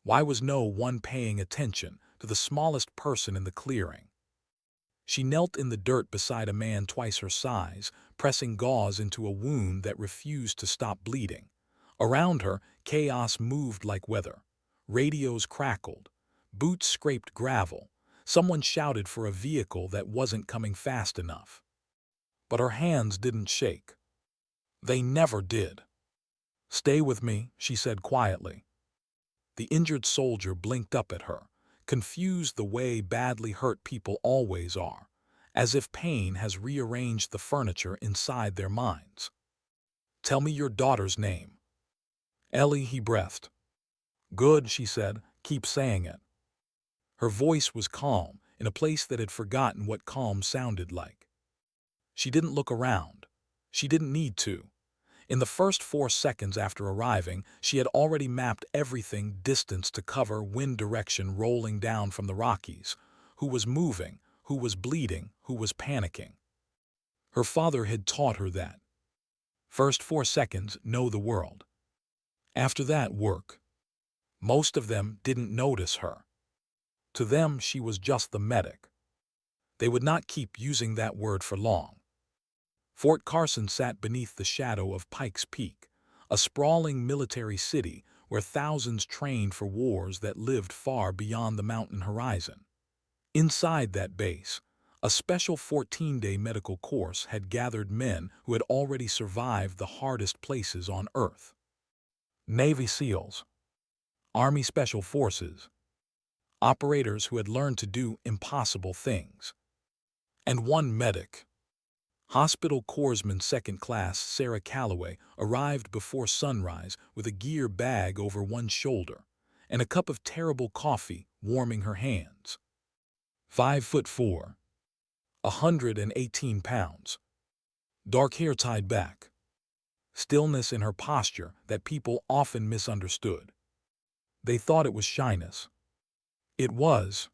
Why was no one paying attention to the smallest person in the clearing? She knelt in the dirt beside a man twice her size, pressing gauze into a wound that refused to stop bleeding. Around her, chaos moved like weather. Radios crackled. Boots scraped gravel. Someone shouted for a vehicle that wasn't coming fast enough. But her hands didn't shake. They never did. "Stay with me," she said quietly. The injured soldier blinked up at her, confused the way badly hurt people always are, as if pain has rearranged the furniture inside their minds. "Tell me your daughter's name." "Ellie," he breathed. "Good," she said. "Keep saying it." Her voice was calm, in a place that had forgotten what calm sounded like. She didn't look around. She didn't need to. In the first 4 seconds after arriving, she had already mapped everything: distance to cover, wind direction rolling down from the Rockies, who was moving, who was bleeding, who was panicking. Her father had taught her that. First 4 seconds, know the world. After that, work. Most of them didn't notice her. To them, she was just the medic. They would not keep using that word for long. Fort Carson sat beneath the shadow of Pikes Peak, a sprawling military city where thousands trained for wars that lived far beyond the mountain horizon. Inside that base, a special 14-day medical course had gathered men who had already survived the hardest places on Earth. Navy SEALs, Army Special Forces, operators who had learned to do impossible things. And one medic. Hospital Corpsman Second Class Sarah Calloway arrived before sunrise with a gear bag over one shoulder and a cup of terrible coffee warming her hands. 5'4", 118 pounds. Dark hair tied back. Stillness in her posture that people often misunderstood. They thought it was shyness. It was.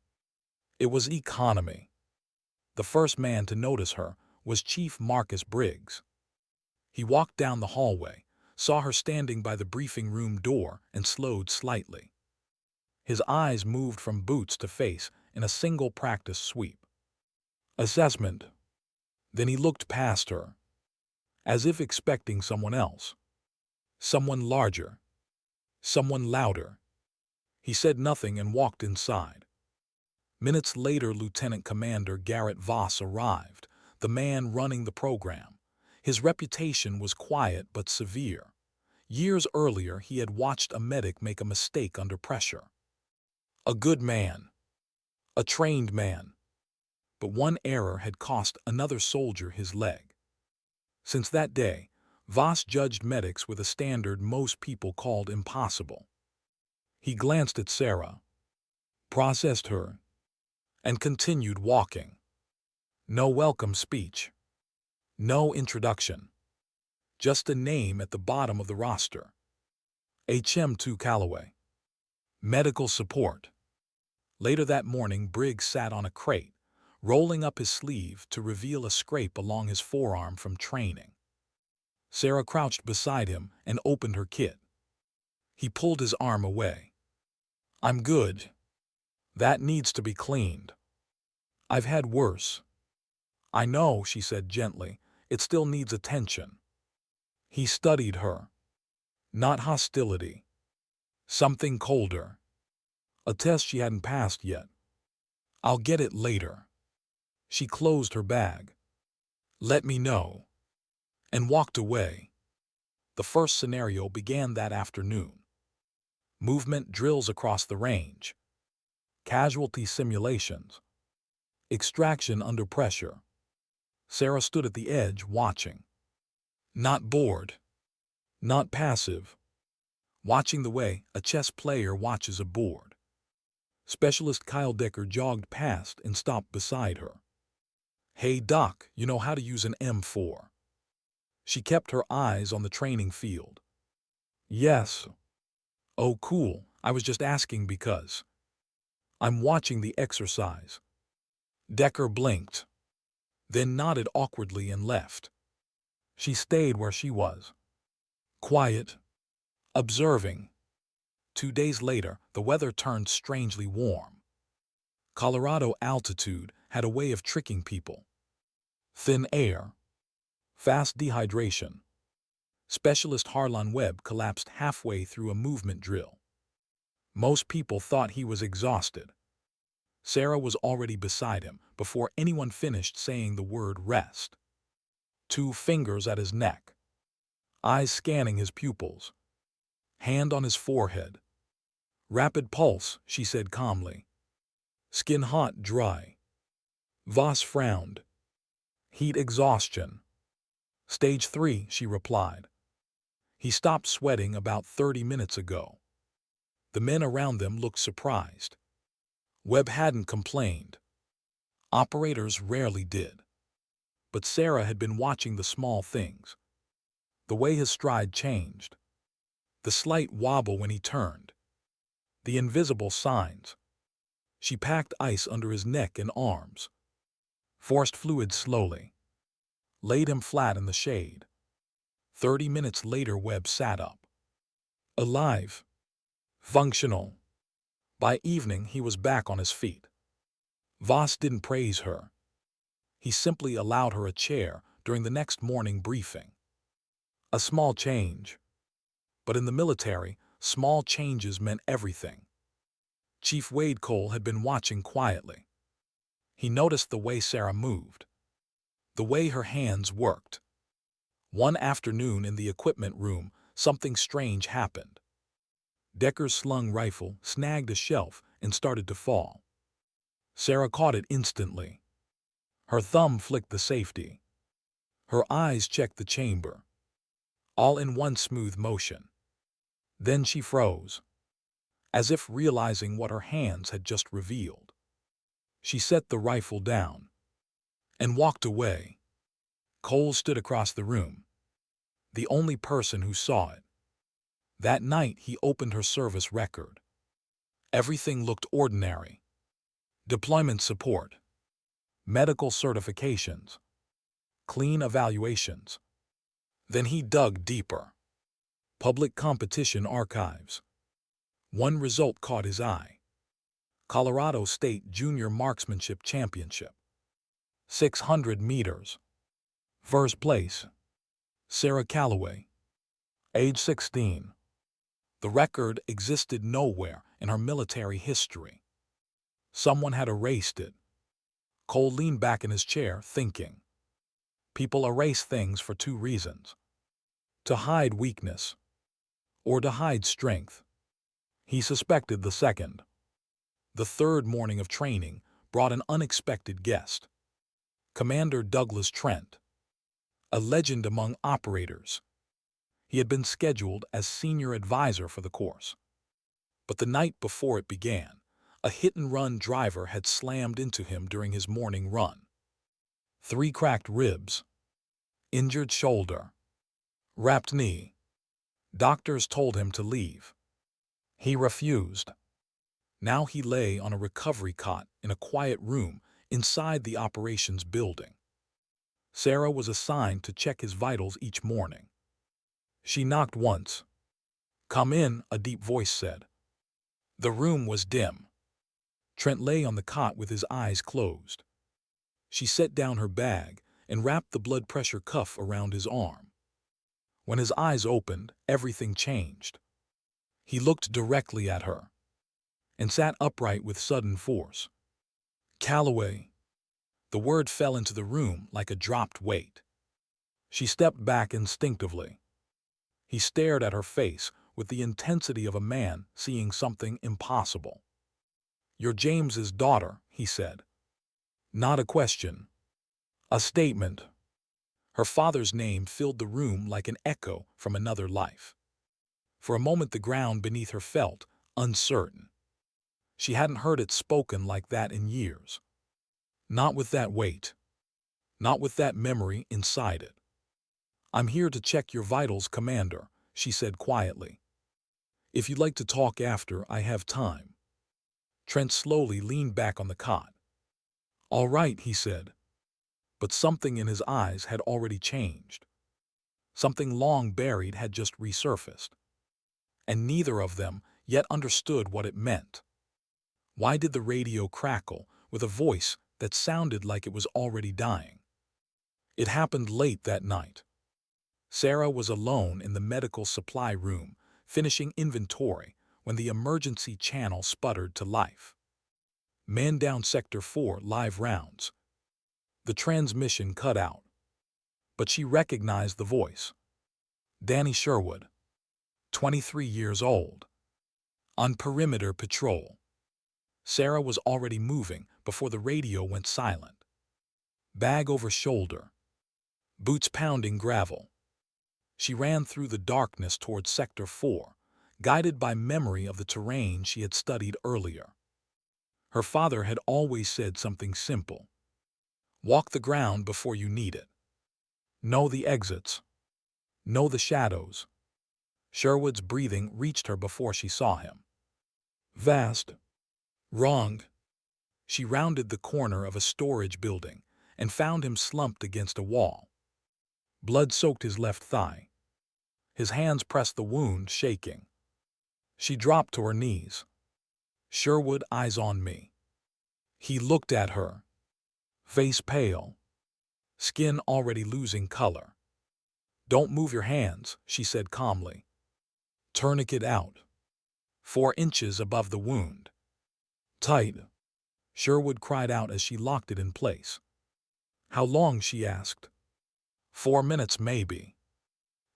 It was economy. The first man to notice her was Chief Marcus Briggs. He walked down the hallway, saw her standing by the briefing room door, and slowed slightly. His eyes moved from boots to face in a single practice sweep. Assessment. Then he looked past her, as if expecting someone else. Someone larger. Someone louder. He said nothing and walked inside. Minutes later, Lieutenant Commander Garrett Voss arrived, the man running the program. His reputation was quiet but severe. Years earlier, he had watched a medic make a mistake under pressure. A good man. A trained man. But one error had cost another soldier his leg. Since that day, Voss judged medics with a standard most people called impossible. He glanced at Sarah, processed her, and continued walking. No welcome speech. No introduction. Just a name at the bottom of the roster. HM2 Calloway. Medical support. Later that morning, Briggs sat on a crate, rolling up his sleeve to reveal a scrape along his forearm from training. Sarah crouched beside him and opened her kit. He pulled his arm away. "I'm good. That needs to be cleaned. I've had worse." "I know," she said gently. "It still needs attention." He studied her. Not hostility. Something colder. A test she hadn't passed yet. "I'll get it later." She closed her bag. "Let me know." And walked away. The first scenario began that afternoon. Movement drills across the range. Casualty simulations. Extraction under pressure. Sarah stood at the edge watching. Not bored. Not passive. Watching the way a chess player watches a board. Specialist Kyle Decker jogged past and stopped beside her. "Hey Doc, you know how to use an M4? She kept her eyes on the training field. "Yes." "Oh cool, I was just asking because I'm watching the exercise." Decker blinked, then nodded awkwardly and left. She stayed where she was. Quiet. Observing. 2 days later, the weather turned strangely warm. Colorado altitude had a way of tricking people. Thin air, fast dehydration. Specialist Harlan Webb collapsed halfway through a movement drill. Most people thought he was exhausted. Sarah was already beside him before anyone finished saying the word rest. 2 fingers at his neck, eyes scanning his pupils, hand on his forehead. Rapid pulse, she said calmly. Skin hot, dry. Voss frowned. Heat exhaustion. Stage 3, she replied. He stopped sweating about 30 minutes ago. The men around them looked surprised. Webb hadn't complained. Operators rarely did. But Sarah had been watching the small things. The way his stride changed. The slight wobble when he turned. The invisible signs. She packed ice under his neck and arms. Forced fluid slowly. Laid him flat in the shade. 30 minutes later, Webb sat up. Alive. Functional. By evening, he was back on his feet. Voss didn't praise her. He simply allowed her a chair during the next morning briefing. A small change. But in the military, small changes meant everything. Chief Wade Cole had been watching quietly. He noticed the way Sarah moved. The way her hands worked. One afternoon in the equipment room, something strange happened. Decker's slung rifle snagged a shelf and started to fall. Sarah caught it instantly. Her thumb flicked the safety. Her eyes checked the chamber. All in one smooth motion. Then she froze, as if realizing what her hands had just revealed. She set the rifle down and walked away. Cole stood across the room, the only person who saw it. That night he opened her service record. Everything looked ordinary. Deployment support, medical certifications, clean evaluations. Then he dug deeper. Public competition archives. One result caught his eye. Colorado State Junior Marksmanship Championship. 600 meters. First place. Sarah Calloway. Age 16. The record existed nowhere in her military history. Someone had erased it. Cole leaned back in his chair, thinking. People erase things for 2 reasons. To hide weakness, or to hide strength. He suspected the second. The third morning of training brought an unexpected guest. Commander Douglas Trent, a legend among operators. He had been scheduled as senior advisor for the course. But the night before it began, a hit-and-run driver had slammed into him during his morning run. 3 cracked ribs, injured shoulder, wrapped knee. Doctors told him to leave. He refused. Now he lay on a recovery cot in a quiet room inside the operations building. Sarah was assigned to check his vitals each morning. She knocked once. "Come in," a deep voice said. The room was dim. Trent lay on the cot with his eyes closed. She set down her bag and wrapped the blood pressure cuff around his arm. When his eyes opened, everything changed. He looked directly at her and sat upright with sudden force. Calloway. The word fell into the room like a dropped weight. She stepped back instinctively. He stared at her face with the intensity of a man seeing something impossible. "You're James's daughter," he said. Not a question. A statement. Her father's name filled the room like an echo from another life. For a moment the ground beneath her felt uncertain. She hadn't heard it spoken like that in years. Not with that weight. Not with that memory inside it. "I'm here to check your vitals, Commander," she said quietly. "If you'd like to talk after, I have time." Trent slowly leaned back on the cot. "All right," he said. But something in his eyes had already changed. Something long buried had just resurfaced. And neither of them yet understood what it meant. Why did the radio crackle with a voice that sounded like it was already dying? It happened late that night. Sarah was alone in the medical supply room, finishing inventory, when the emergency channel sputtered to life. Man down Sector 4, live rounds. The transmission cut out, but she recognized the voice. Danny Sherwood, 23 years old, on perimeter patrol. Sarah was already moving before the radio went silent. Bag over shoulder, boots pounding gravel. She ran through the darkness towards Sector 4, guided by memory of the terrain she had studied earlier. Her father had always said something simple. Walk the ground before you need it. Know the exits. Know the shadows. Sherwood's breathing reached her before she saw him. Vast. Wrong. She rounded the corner of a storage building and found him slumped against a wall. Blood soaked his left thigh. His hands pressed the wound, shaking. She dropped to her knees. Sherwood, eyes on me. He looked at her. Face pale. Skin already losing color. Don't move your hands, she said calmly. Tourniquet out. 4 inches above the wound. Tight. Sherwood cried out as she locked it in place. How long, she asked. 4 minutes, maybe.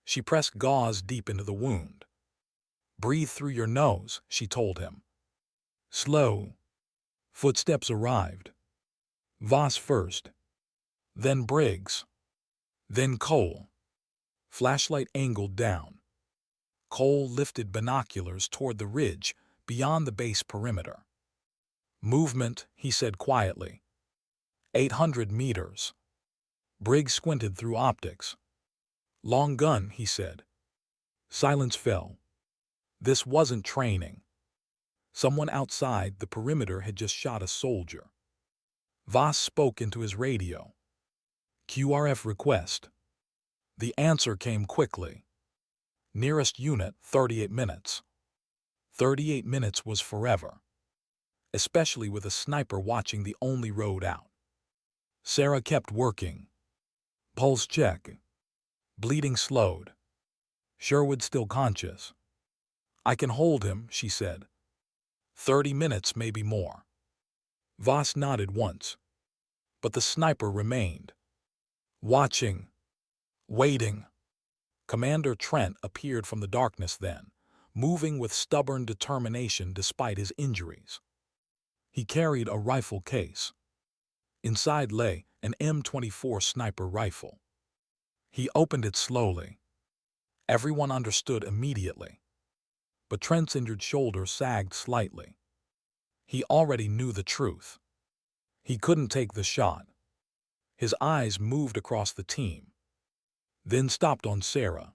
She pressed gauze deep into the wound. Breathe through your nose, she told him. Slow. Footsteps arrived. Voss first. Then Briggs. Then Cole. Flashlight angled down. Cole lifted binoculars toward the ridge beyond the base perimeter. Movement, he said quietly. 800 meters. Briggs squinted through optics. Long gun, he said. Silence fell. This wasn't training. Someone outside the perimeter had just shot a soldier. Voss spoke into his radio. QRF request. The answer came quickly. Nearest unit, 38 minutes. 38 minutes was forever, especially with a sniper watching the only road out. Sarah kept working. Pulse check. Bleeding slowed. Sherwood still conscious. I can hold him, she said. 30 minutes, maybe more. Voss nodded once, but the sniper remained. Watching. Waiting. Commander Trent appeared from the darkness then, moving with stubborn determination despite his injuries. He carried a rifle case. Inside lay an M24 sniper rifle. He opened it slowly. Everyone understood immediately. But Trent's injured shoulder sagged slightly. He already knew the truth. He couldn't take the shot. His eyes moved across the team, then stopped on Sarah.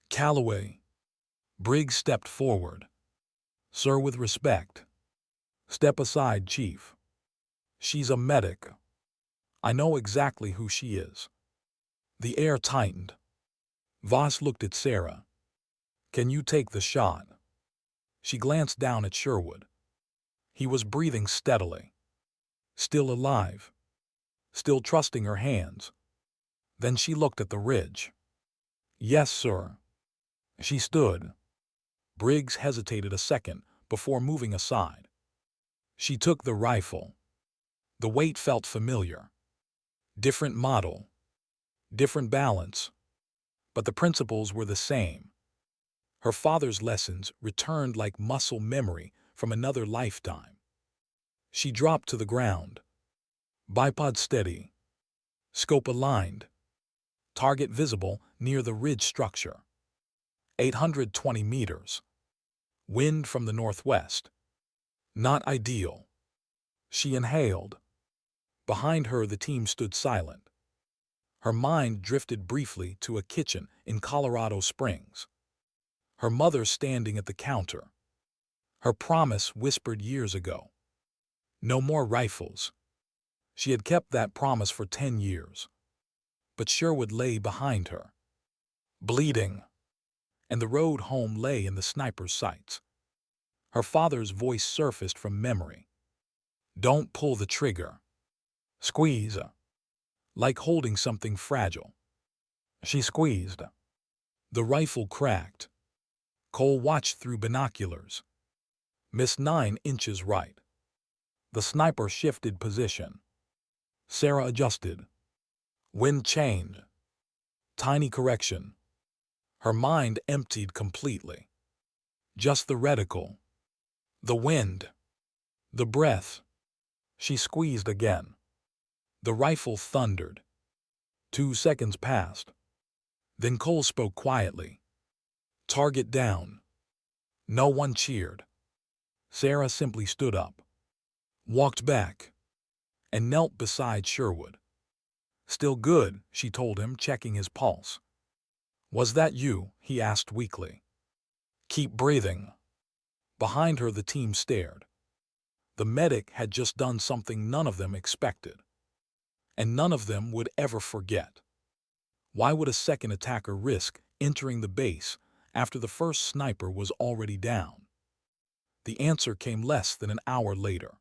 Calloway. Briggs stepped forward. Sir, with respect. Step aside, Chief. She's a medic. I know exactly who she is. The air tightened. Voss looked at Sarah. Can you take the shot? She glanced down at Sherwood. He was breathing steadily. Still alive. Still trusting her hands. Then she looked at the ridge. Yes, sir. She stood. Briggs hesitated a second before moving aside. She took the rifle. The weight felt familiar. Different model. Different balance. But the principles were the same. Her father's lessons returned like muscle memory from another lifetime. She dropped to the ground. Bipod steady. Scope aligned. Target visible near the ridge structure. 820 meters. Wind from the northwest. Not ideal. She inhaled. Behind her, the team stood silent. Her mind drifted briefly to a kitchen in Colorado Springs. Her mother standing at the counter. Her promise whispered years ago. No more rifles. She had kept that promise for 10 years. But Sherwood lay behind her, bleeding, and the road home lay in the sniper's sights. Her father's voice surfaced from memory. Don't pull the trigger. Squeeze. Like holding something fragile. She squeezed. The rifle cracked. Cole watched through binoculars. Missed 9 inches right. The sniper shifted position. Sarah adjusted. Wind change. Tiny correction. Her mind emptied completely. Just the reticle. The wind. The breath. She squeezed again. The rifle thundered. 2 seconds passed. Then Cole spoke quietly. Target down. No one cheered. Sarah simply stood up, walked back, and knelt beside Sherwood. Still good, she told him, checking his pulse. Was that you? He asked weakly. Keep breathing. Behind her, the team stared. The medic had just done something none of them expected, and none of them would ever forget. Why would a second attacker risk entering the base after the first sniper was already down? The answer came less than an hour later.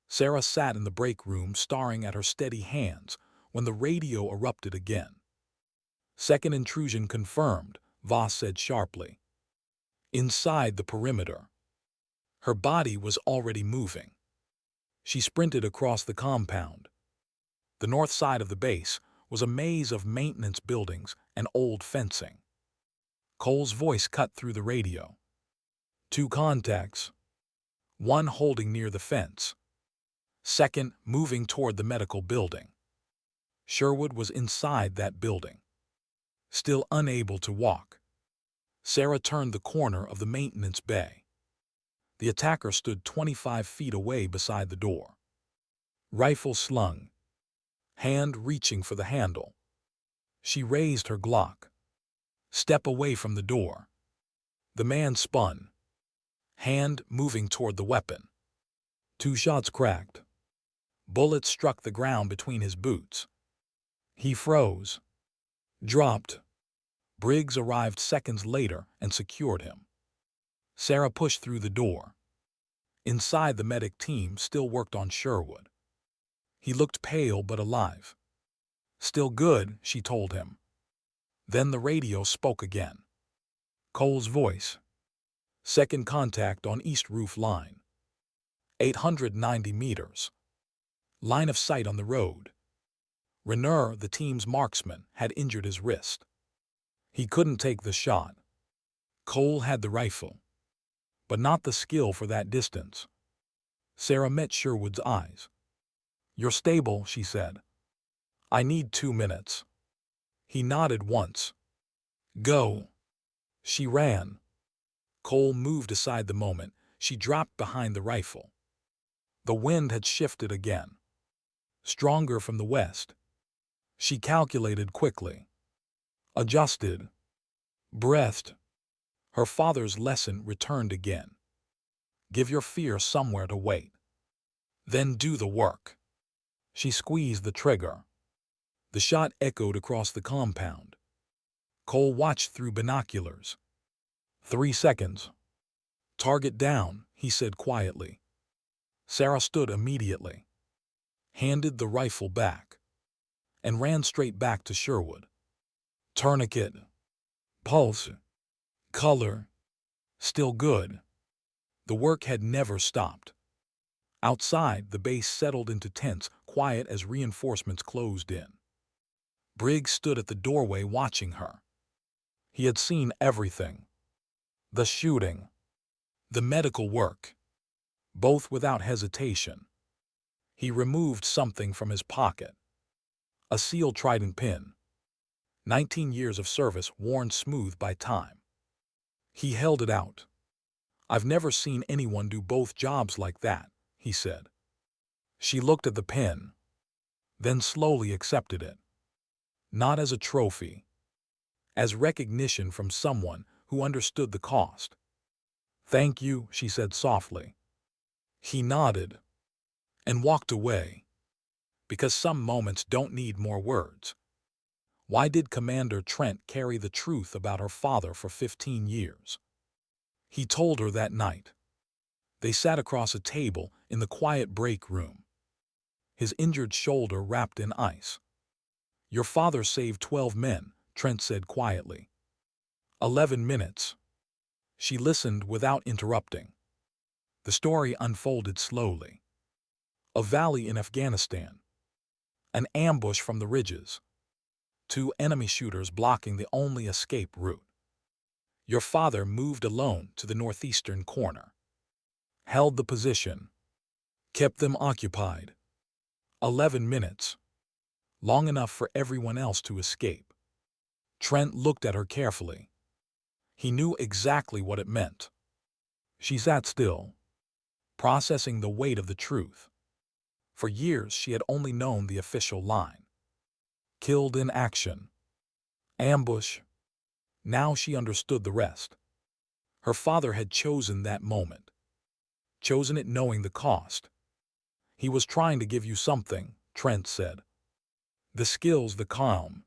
Sarah sat in the break room staring at her steady hands when the radio erupted again. Second intrusion confirmed, Voss said sharply. Inside the perimeter. Her body was already moving. She sprinted across the compound. The north side of the base was a maze of maintenance buildings and old fencing. Cole's voice cut through the radio. 2 contacts. One holding near the fence. Second moving toward the medical building. Sherwood was inside that building, still unable to walk. Sarah turned the corner of the maintenance bay. The attacker stood 25 feet away beside the door. Rifle slung, hand reaching for the handle. She raised her Glock. Step away from the door. The man spun, hand moving toward the weapon. 2 shots cracked. Bullets struck the ground between his boots. He froze, dropped. Briggs arrived seconds later and secured him. Sarah pushed through the door. Inside, the medic team still worked on Sherwood. He looked pale but alive. Still good, she told him. Then the radio spoke again. Cole's voice. Second contact on East Roof Line. 890 meters. Line of sight on the road. Renner, the team's marksman, had injured his wrist. He couldn't take the shot. Cole had the rifle, but not the skill for that distance. Sarah met Sherwood's eyes. You're stable, she said. I need 2 minutes. He nodded once. Go. She ran. Cole moved aside the moment she dropped behind the rifle. The wind had shifted again, stronger from the west. She calculated quickly, adjusted, breathed. Her father's lesson returned again. Give your fear somewhere to wait. Then do the work. She squeezed the trigger. The shot echoed across the compound. Cole watched through binoculars. 3 seconds. Target down, he said quietly. Sarah stood immediately, handed the rifle back, and ran straight back to Sherwood. Tourniquet. Pulse. Color. Still good. The work had never stopped. Outside, the base settled into tense, quiet as reinforcements closed in. Briggs stood at the doorway watching her. He had seen everything. The shooting, the medical work, both without hesitation. He removed something from his pocket. A seal trident pin. 19 years of service worn smooth by time. He held it out. I've never seen anyone do both jobs like that, he said. She looked at the pin, then slowly accepted it. Not as a trophy, as recognition from someone who understood the cost. Thank you, she said softly. He nodded and walked away, because some moments don't need more words. Why did Commander Trent carry the truth about her father for 15 years? He told her that night. They sat across a table in the quiet break room, his injured shoulder wrapped in ice. "Your father saved 12 men," Trent said quietly. 11 minutes. She listened without interrupting. The story unfolded slowly. A valley in Afghanistan. An ambush from the ridges. 2 enemy shooters blocking the only escape route. Your father moved alone to the northeastern corner. Held the position. Kept them occupied. 11 minutes. Long enough for everyone else to escape. Trent looked at her carefully. He knew exactly what it meant. She sat still, processing the weight of the truth. For years she had only known the official line. Killed in action. Ambush. Now she understood the rest. Her father had chosen that moment. Chosen it knowing the cost. "He was trying to give you something," Trent said. "The skills, the calm.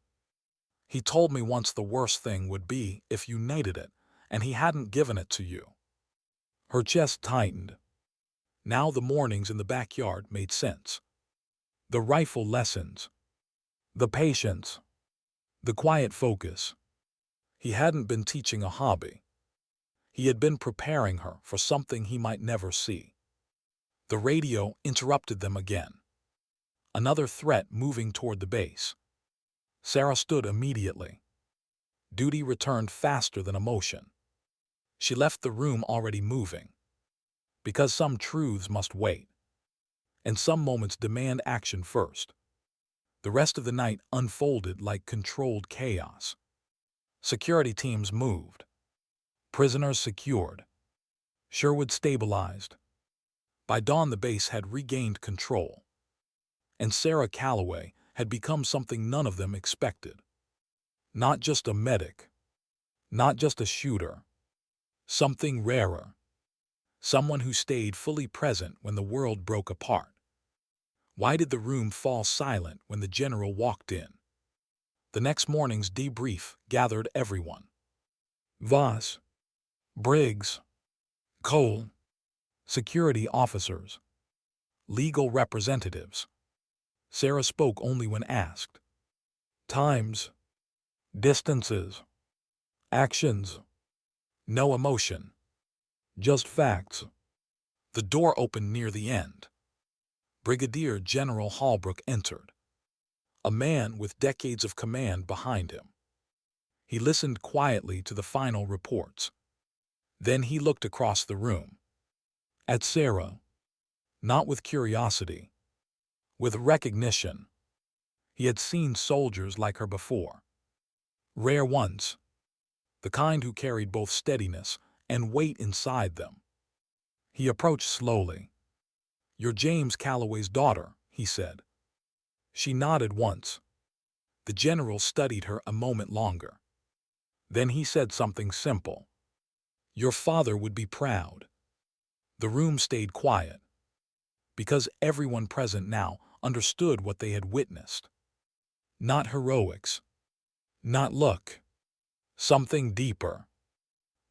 He told me once the worst thing would be if you needed it, and he hadn't given it to you." Her chest tightened. Now the mornings in the backyard made sense. The rifle lessons. The patience. The quiet focus. He hadn't been teaching a hobby. He had been preparing her for something he might never see. The radio interrupted them again. Another threat moving toward the base. Sarah stood immediately. Duty returned faster than emotion. She left the room already moving. Because some truths must wait. And some moments demand action first. The rest of the night unfolded like controlled chaos. Security teams moved. Prisoners secured. Sherwood stabilized. By dawn the base had regained control. And Sarah Calloway had become something none of them expected. Not just a medic. Not just a shooter. Something rarer. Someone who stayed fully present when the world broke apart. Why did the room fall silent when the general walked in? The next morning's debrief gathered everyone. Voss, Briggs, Cole, security officers, legal representatives. Sarah spoke only when asked. Times, distances, actions. No emotion. Just facts. The door opened near the end. Brigadier General Holbrook entered. A man with decades of command behind him. He listened quietly to the final reports. Then he looked across the room. At Sarah. Not with curiosity. With recognition. He had seen soldiers like her before. Rare ones. The kind who carried both steadiness and weight inside them. He approached slowly. "You're James Calloway's daughter," he said. She nodded once. The general studied her a moment longer. Then he said something simple. "Your father would be proud." The room stayed quiet. Because everyone present now understood what they had witnessed. Not heroics. Not luck. Something deeper.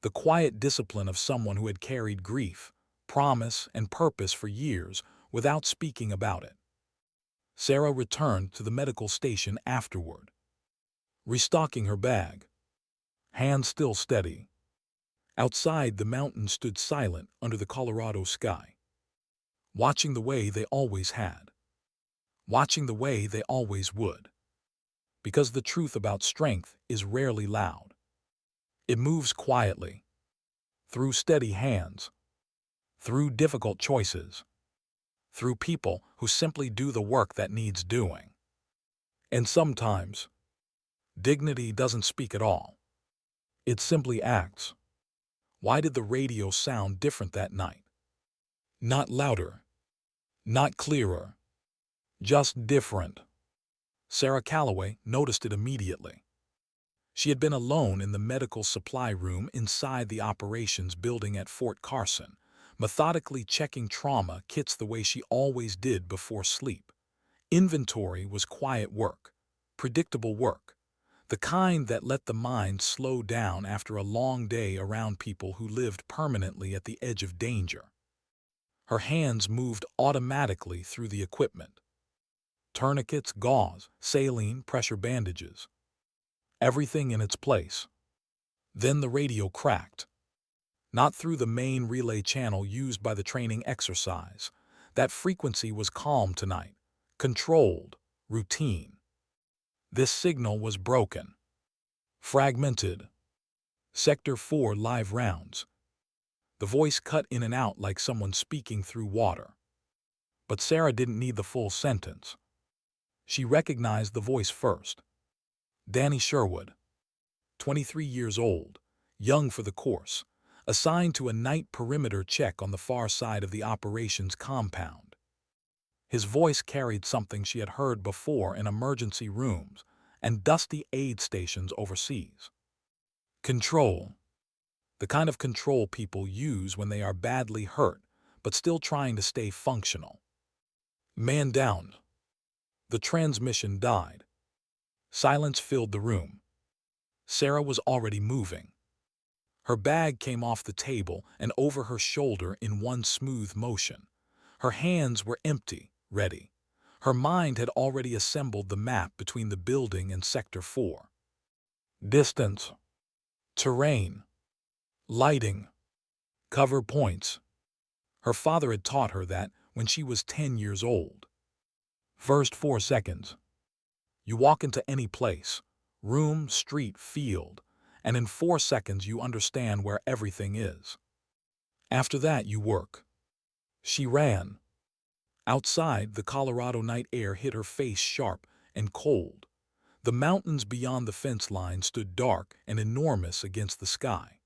The quiet discipline of someone who had carried grief, promise, and purpose for years without speaking about it. Sarah returned to the medical station afterward, restocking her bag. Hands still steady. Outside, the mountains stood silent under the Colorado sky, watching the way they always had, watching the way they always would. Because the truth about strength is rarely loud. It moves quietly, through steady hands, through difficult choices, through people who simply do the work that needs doing. And sometimes, dignity doesn't speak at all. It simply acts. Why did the radio sound different that night? Not louder, not clearer, just different. Sarah Calloway noticed it immediately. She had been alone in the medical supply room inside the operations building at Fort Carson, methodically checking trauma kits the way she always did before sleep. Inventory was quiet work, predictable work, the kind that let the mind slow down after a long day around people who lived permanently at the edge of danger. Her hands moved automatically through the equipment. Tourniquets, gauze, saline, pressure bandages. Everything in its place. Then the radio cracked. Not through the main relay channel used by the training exercise. That frequency was calm tonight. Controlled. Routine. This signal was broken. Fragmented. Sector 4 live rounds. The voice cut in and out like someone speaking through water. But Sarah didn't need the full sentence. She recognized the voice first. Danny Sherwood, 23 years old, young for the course, assigned to a night perimeter check on the far side of the operations compound. His voice carried something she had heard before in emergency rooms and dusty aid stations overseas. Control. The kind of control people use when they are badly hurt, but still trying to stay functional. Man down. The transmission died. Silence filled the room. Sarah was already moving. Her bag came off the table and over her shoulder in one smooth motion. Her hands were empty, ready. Her mind had already assembled the map between the building and Sector 4. Distance. Terrain. Lighting. Cover points. Her father had taught her that when she was 10 years old. First 4 seconds. You walk into any place, room, street, field, and in 4 seconds you understand where everything is. After that you work. She ran. Outside, the Colorado night air hit her face sharp and cold. The mountains beyond the fence line stood dark and enormous against the sky.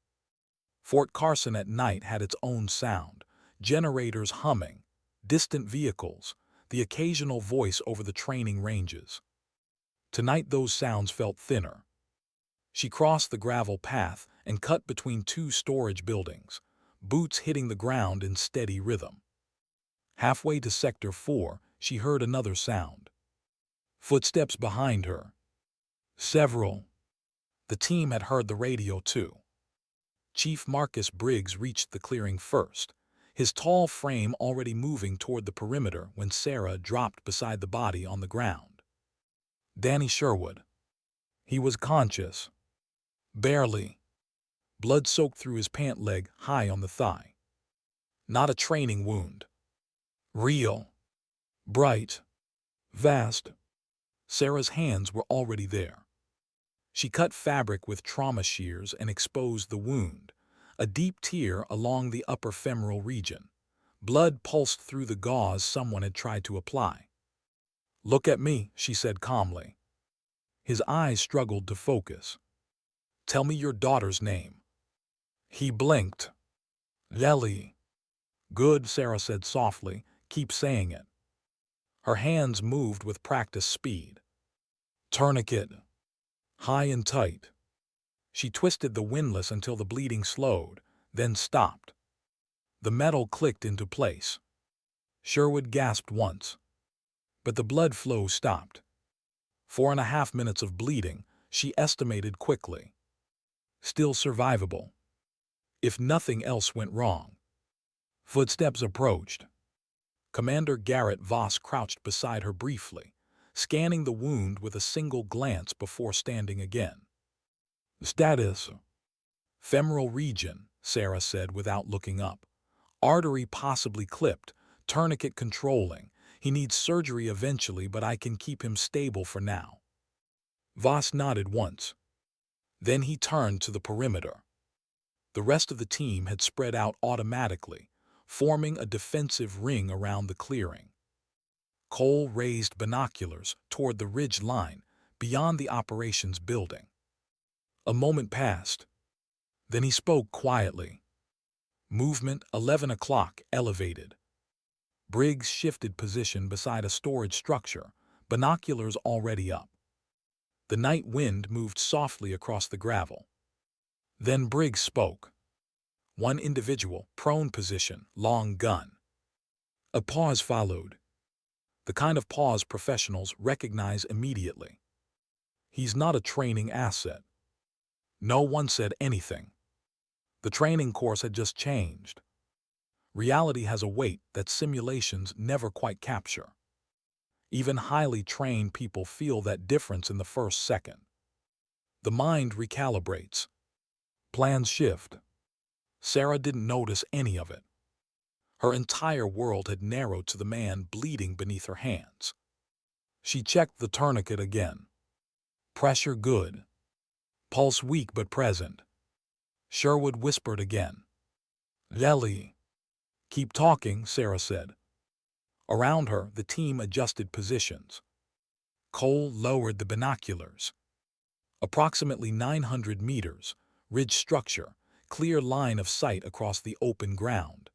Fort Carson at night had its own sound, generators humming, distant vehicles, the occasional voice over the training ranges. Tonight those sounds felt thinner. She crossed the gravel path and cut between 2 storage buildings, boots hitting the ground in steady rhythm. Halfway to Sector 4, she heard another sound. Footsteps behind her. Several. The team had heard the radio too. Chief Marcus Briggs reached the clearing first, his tall frame already moving toward the perimeter when Sarah dropped beside the body on the ground. Danny Sherwood. He was conscious. Barely. Blood soaked through his pant leg high on the thigh. Not a training wound. Real. Bright. Vast. Sarah's hands were already there. She cut fabric with trauma shears and exposed the wound, a deep tear along the upper femoral region. Blood pulsed through the gauze someone had tried to apply. "Look at me," she said calmly. His eyes struggled to focus. "Tell me your daughter's name." He blinked. "Lily." "Good," Sarah said softly. "Keep saying it." Her hands moved with practiced speed. Tourniquet. High and tight. She twisted the windlass until the bleeding slowed, then stopped. The metal clicked into place. Sherwood gasped once. But the blood flow stopped. 4.5 minutes of bleeding, she estimated quickly. Still survivable. If nothing else went wrong. Footsteps approached. Commander Garrett Voss crouched beside her briefly, scanning the wound with a single glance before standing again. "Status." "Femoral region," Sarah said without looking up. "Artery possibly clipped, tourniquet controlling. He needs surgery eventually, but I can keep him stable for now." Voss nodded once. Then he turned to the perimeter. The rest of the team had spread out automatically, forming a defensive ring around the clearing. Cole raised binoculars toward the ridge line beyond the operations building. A moment passed. Then he spoke quietly. Movement 11 o'clock elevated. Briggs shifted position beside a storage structure, binoculars already up. The night wind moved softly across the gravel. Then Briggs spoke. One individual, prone position, long gun. A pause followed. The kind of pause professionals recognize immediately. He's not a training asset. No one said anything. The training course had just changed. Reality has a weight that simulations never quite capture. Even highly trained people feel that difference in the first second. The mind recalibrates. Plans shift. Sarah didn't notice any of it. Her entire world had narrowed to the man bleeding beneath her hands. She checked the tourniquet again. Pressure good. Pulse weak but present. Sherwood whispered again. Lily. Keep talking, Sarah said. Around her, the team adjusted positions. Cole lowered the binoculars. Approximately 900 meters, ridge structure, clear line of sight across the open ground.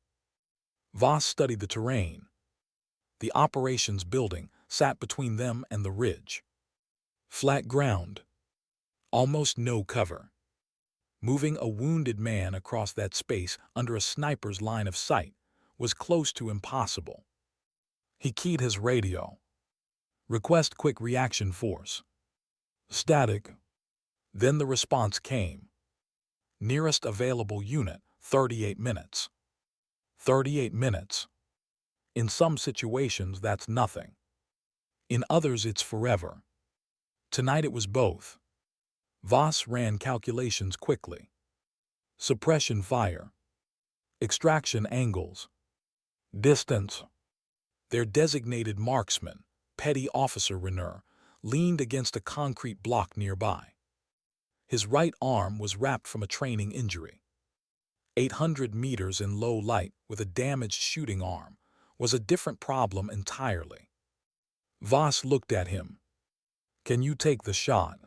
Voss studied the terrain. The operations building sat between them and the ridge. Flat ground. Almost no cover. Moving a wounded man across that space under a sniper's line of sight was close to impossible. He keyed his radio. Request quick reaction force. Static. Then the response came. Nearest available unit, 38 minutes. 38 minutes. In some situations, that's nothing. In others, it's forever. Tonight it was both. Voss ran calculations quickly. Suppression fire. Extraction angles. Distance. Their designated marksman, Petty Officer Renner, leaned against a concrete block nearby. His right arm was wrapped from a training injury. 800 meters in low light with a damaged shooting arm was a different problem entirely. Voss looked at him. Can you take the shot?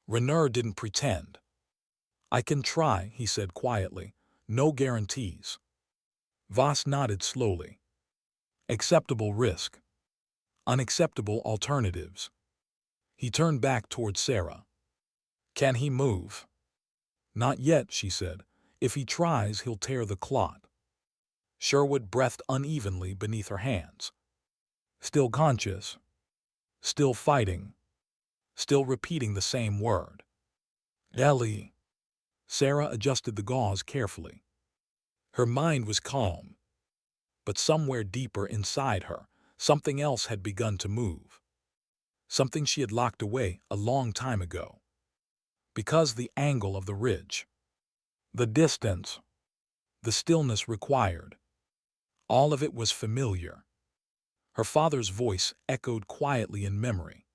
Renner didn't pretend. I can try, he said quietly. No guarantees. Voss nodded slowly. Acceptable risk. Unacceptable alternatives. He turned back toward Sarah. Can he move? Not yet, she said. If he tries, he'll tear the clot. Sherwood breathed unevenly beneath her hands. Still conscious. Still fighting. Still repeating the same word. Ellie. Sarah adjusted the gauze carefully. Her mind was calm. But somewhere deeper inside her, something else had begun to move. Something she had locked away a long time ago. Because the angle of the ridge, the distance, the stillness required, all of it was familiar. Her father's voice echoed quietly in memory.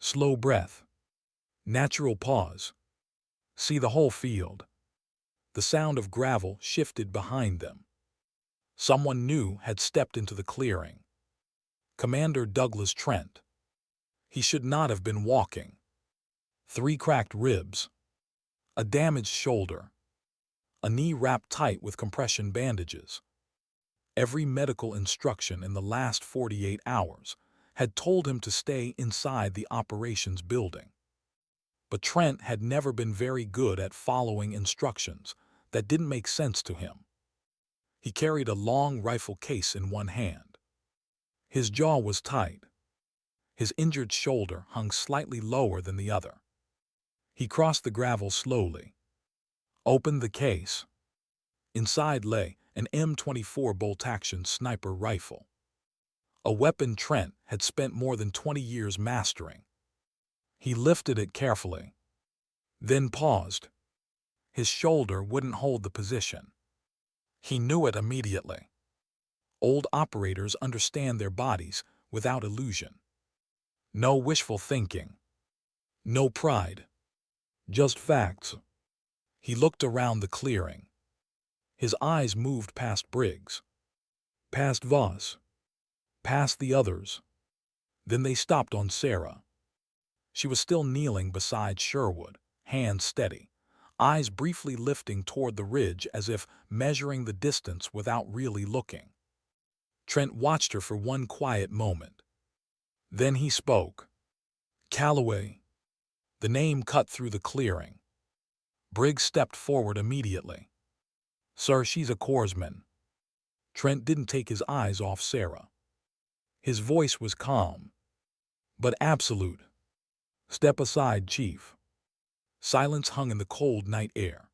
Slow breath. Natural pause. See the whole field. The sound of gravel shifted behind them. Someone new had stepped into the clearing. Commander Douglas Trent. He should not have been walking. 3 cracked ribs. A damaged shoulder. A knee wrapped tight with compression bandages. Every medical instruction in the last 48 hours had told him to stay inside the operations building. But Trent had never been very good at following instructions that didn't make sense to him. He carried a long rifle case in one hand. His jaw was tight. His injured shoulder hung slightly lower than the other. He crossed the gravel slowly. Opened the case. Inside lay an M24 bolt-action sniper rifle. A weapon Trent had spent more than 20 years mastering. He lifted it carefully. Then paused. His shoulder wouldn't hold the position. He knew it immediately. Old operators understand their bodies without illusion. No wishful thinking. No pride. Just facts. He looked around the clearing. His eyes moved past Briggs, past Voss, past the others. Then they stopped on Sarah. She was still kneeling beside Sherwood, hands steady, eyes briefly lifting toward the ridge as if measuring the distance without really looking. Trent watched her for one quiet moment. Then he spoke. Calloway. The name cut through the clearing. Briggs stepped forward immediately. Sir, she's a corpsman. Trent didn't take his eyes off Sarah. His voice was calm, but absolute. Step aside, Chief. Silence hung in the cold night air.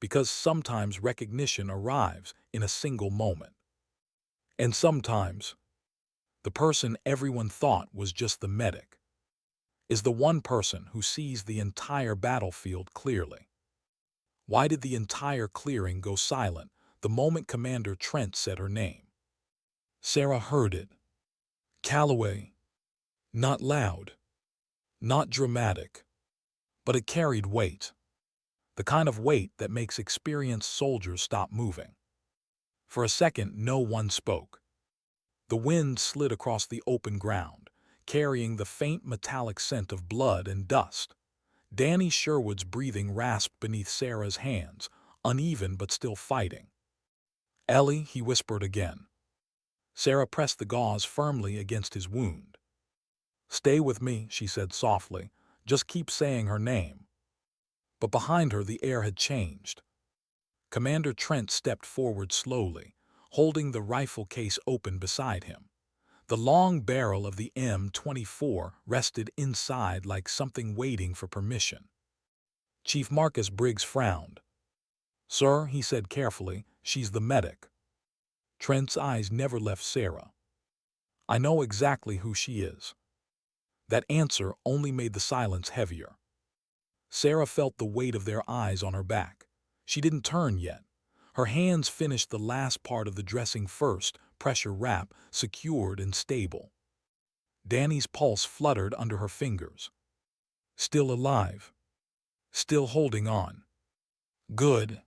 because sometimes recognition arrives in a single moment. And sometimes, the person everyone thought was just the medic is the one person who sees the entire battlefield clearly. Why did the entire clearing go silent the moment Commander Trent said her name? Sarah heard it. Calloway. Not loud, not dramatic, but it carried weight. The kind of weight that makes experienced soldiers stop moving. For a second, no one spoke. The wind slid across the open ground, carrying the faint metallic scent of blood and dust. Danny Sherwood's breathing rasped beneath Sarah's hands, uneven but still fighting. "Ellie," he whispered again. Sarah pressed the gauze firmly against his wound. "Stay with me," she said softly. "Just keep saying her name." But behind her the air had changed. Commander Trent stepped forward slowly, holding the rifle case open beside him. The long barrel of the M24 rested inside like something waiting for permission. Chief Marcus Briggs frowned. "Sir," he said carefully, "she's the medic." Trent's eyes never left Sarah. "I know exactly who she is." That answer only made the silence heavier. Sarah felt the weight of their eyes on her back. She didn't turn yet. Her hands finished the last part of the dressing first, pressure wrap, secured and stable. Danny's pulse fluttered under her fingers. Still alive. Still holding on. Good.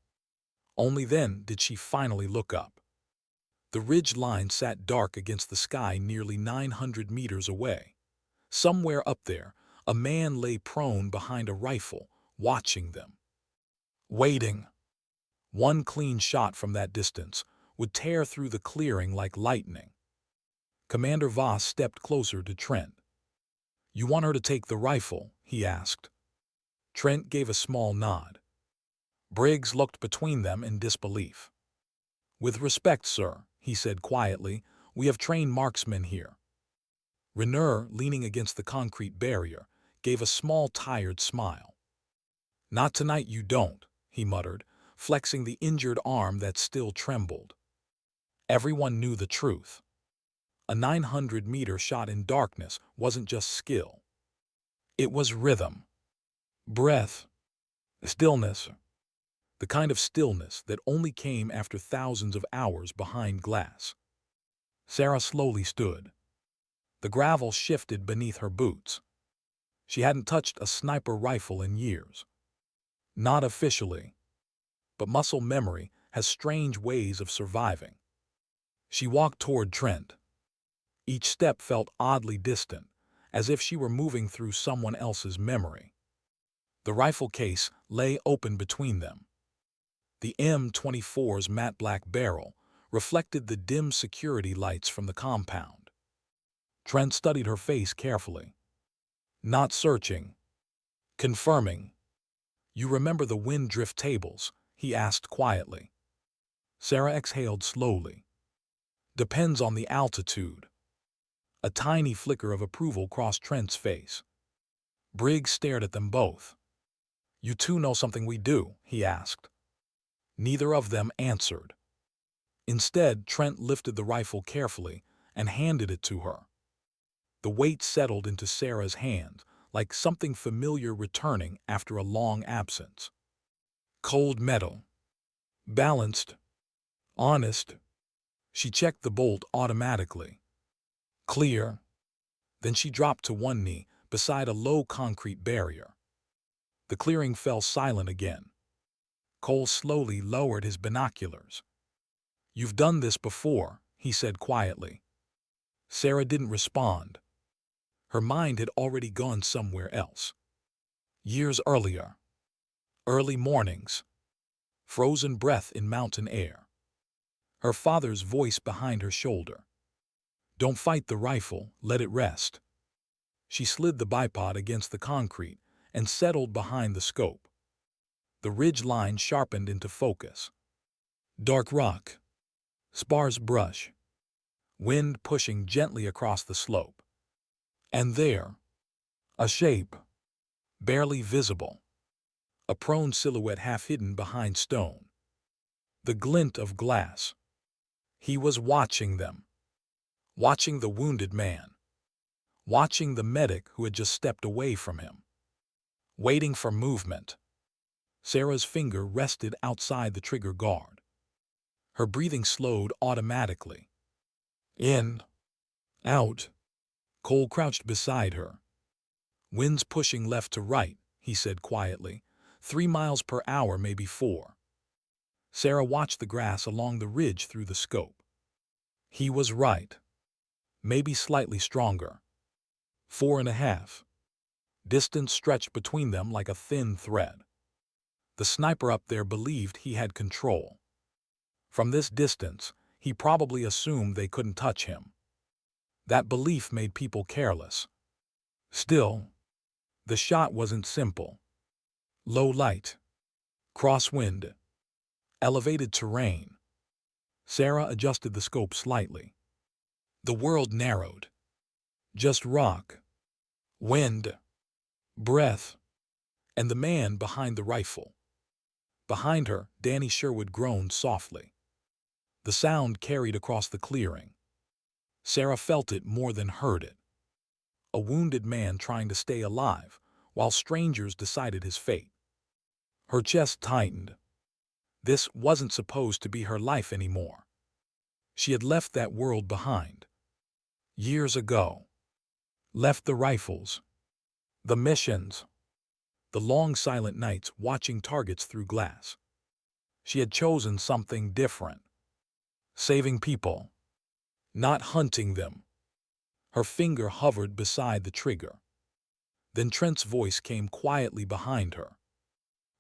Only then did she finally look up. The ridge line sat dark against the sky nearly 900 meters away. Somewhere up there, a man lay prone behind a rifle, watching them. Waiting. One clean shot from that distance would tear through the clearing like lightning. Commander Voss stepped closer to Trent. "You want her to take the rifle?" he asked. Trent gave a small nod. Briggs looked between them in disbelief. "With respect, sir," he said quietly, "we have trained marksmen here." Rainier, leaning against the concrete barrier, gave a small tired smile. "Not tonight you don't," he muttered, flexing the injured arm that still trembled. Everyone knew the truth. A 900-meter shot in darkness wasn't just skill. It was rhythm, breath, stillness. The kind of stillness that only came after thousands of hours behind glass. Sarah slowly stood. The gravel shifted beneath her boots. She hadn't touched a sniper rifle in years. Not officially. But muscle memory has strange ways of surviving. She walked toward Trent. Each step felt oddly distant, as if she were moving through someone else's memory. The rifle case lay open between them. The M24's matte black barrel reflected the dim security lights from the compound. Trent studied her face carefully. Not searching. Confirming. "You remember the wind drift tables?" he asked quietly. Sarah exhaled slowly. "Depends on the altitude." A tiny flicker of approval crossed Trent's face. Briggs stared at them both. "You two know something we do?" he asked. Neither of them answered. Instead, Trent lifted the rifle carefully and handed it to her. The weight settled into Sarah's hand, like something familiar returning after a long absence. Cold metal. Balanced. Honest. She checked the bolt automatically. Clear. Then she dropped to one knee beside a low concrete barrier. The clearing fell silent again. Cole slowly lowered his binoculars. "You've done this before," he said quietly. Sarah didn't respond. Her mind had already gone somewhere else. Years earlier. Early mornings. Frozen breath in mountain air. Her father's voice behind her shoulder. "Don't fight the rifle, let it rest." She slid the bipod against the concrete and settled behind the scope. The ridge line sharpened into focus. Dark rock. Sparse brush. Wind pushing gently across the slope. And there, a shape, barely visible. a prone silhouette half hidden behind stone. The glint of glass. He was watching them. Watching the wounded man. Watching the medic who had just stepped away from him. Waiting for movement. Sarah's finger rested outside the trigger guard. Her breathing slowed automatically. In. Out. Cole crouched beside her. "Wind's pushing left to right," he said quietly. 3 miles per hour, maybe 4. Sarah watched the grass along the ridge through the scope. He was right. Maybe slightly stronger. 4.5. Distance stretched between them like a thin thread. The sniper up there believed he had control. From this distance, he probably assumed they couldn't touch him. That belief made people careless. Still, the shot wasn't simple. Low light. Crosswind. Elevated terrain. Sarah adjusted the scope slightly. The world narrowed. Just rock. Wind. Breath. And the man behind the rifle. Behind her, Danny Sherwood groaned softly. The sound carried across the clearing. Sarah felt it more than heard it. A wounded man trying to stay alive, while strangers decided his fate. Her chest tightened. This wasn't supposed to be her life anymore. She had left that world behind. Years ago. Left the rifles. The missions. The long silent nights watching targets through glass. She had chosen something different. Saving people. Not hunting them. Her finger hovered beside the trigger. Then Trent's voice came quietly behind her.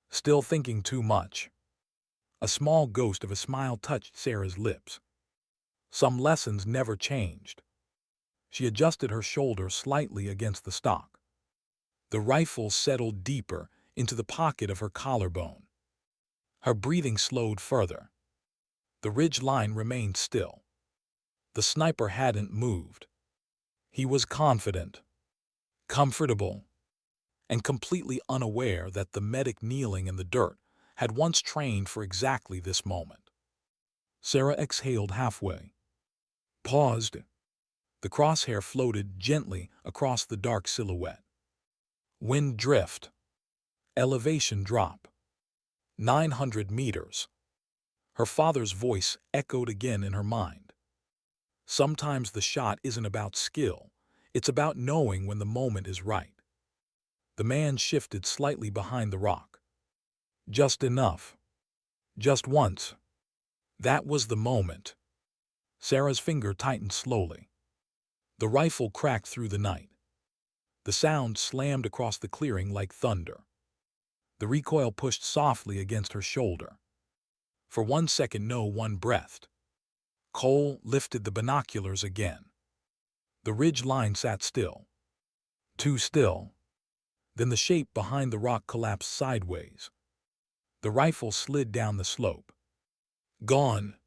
"Still thinking too much." A small ghost of a smile touched Sarah's lips. Some lessons never changed. She adjusted her shoulder slightly against the stock. The rifle settled deeper into the pocket of her collarbone. Her breathing slowed further. The ridge line remained still. The sniper hadn't moved. He was confident, comfortable, and completely unaware that the medic kneeling in the dirt had once trained for exactly this moment. Sarah exhaled halfway. Paused. The crosshair floated gently across the dark silhouette. Wind drift. Elevation drop. 900 meters. Her father's voice echoed again in her mind. Sometimes the shot isn't about skill, it's about knowing when the moment is right. The man shifted slightly behind the rock. Just enough. Just once. That was the moment. Sarah's finger tightened slowly. The rifle cracked through the night. The sound slammed across the clearing like thunder. The recoil pushed softly against her shoulder. For 1 second no one breathed. Cole lifted the binoculars again. The ridge line sat still. Too still. Then the shape behind the rock collapsed sideways. The rifle slid down the slope. Gone.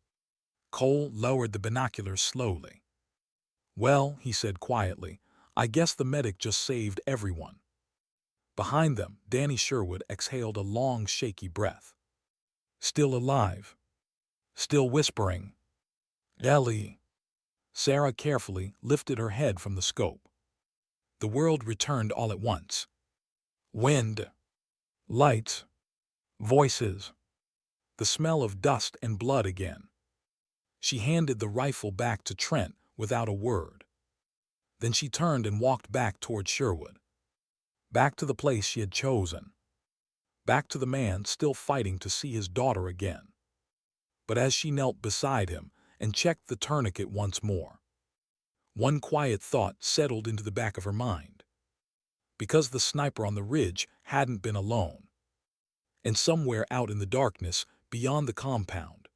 Cole lowered the binoculars slowly. "Well," he said quietly, "I guess the medic just saved everyone." Behind them, Danny Sherwood exhaled a long, shaky breath. Still alive. Still whispering. "Ellie." Sarah carefully lifted her head from the scope. The world returned all at once. Wind. Lights. Voices. The smell of dust and blood again. She handed the rifle back to Trent without a word. Then she turned and walked back toward Sherwood. Back to the place she had chosen. Back to the man still fighting to see his daughter again. But as she knelt beside him and checked the tourniquet once more, one quiet thought settled into the back of her mind. Because the sniper on the ridge hadn't been alone. And somewhere out in the darkness, beyond the compound,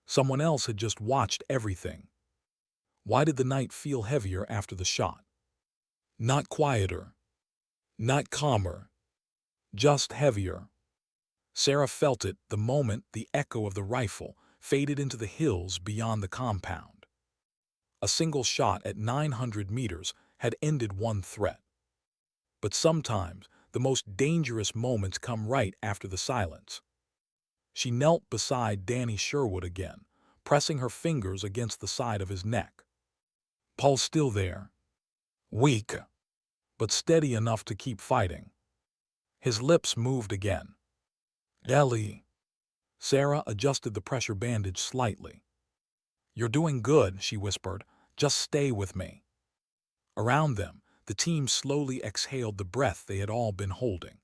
someone else had just watched everything. Why did the night feel heavier after the shot? Not quieter. Not calmer. Just heavier. Sarah felt it the moment the echo of the rifle faded into the hills beyond the compound. A single shot at 900 meters had ended one threat. But sometimes The most dangerous moments come right after the silence. She knelt beside Danny Sherwood again, pressing her fingers against the side of his neck. Pulse still there, weak, but steady enough to keep fighting. His lips moved again. Ellie. Sarah adjusted the pressure bandage slightly. "You're doing good," she whispered. "Just stay with me." Around them, the team slowly exhaled the breath they had all been holding.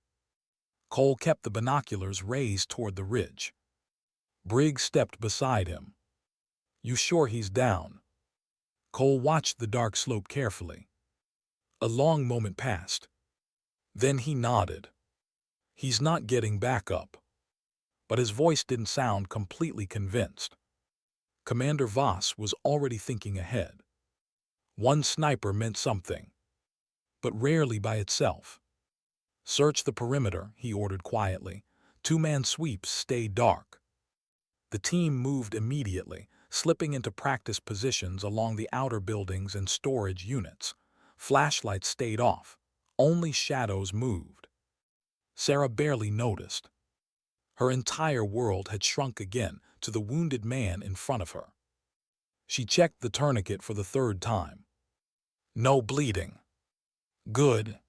Cole kept the binoculars raised toward the ridge. Briggs stepped beside him. "You sure he's down?" Cole watched the dark slope carefully. A long moment passed. Then he nodded. "He's not getting back up." But his voice didn't sound completely convinced. Commander Voss was already thinking ahead. One sniper meant something, but rarely by itself. "Search the perimeter," he ordered quietly. "Two-man sweeps stay dark." The team moved immediately, slipping into practice positions along the outer buildings and storage units. Flashlights stayed off. Only shadows moved. Sarah barely noticed. Her entire world had shrunk again to the wounded man in front of her. She checked the tourniquet for the third time. No bleeding. Good.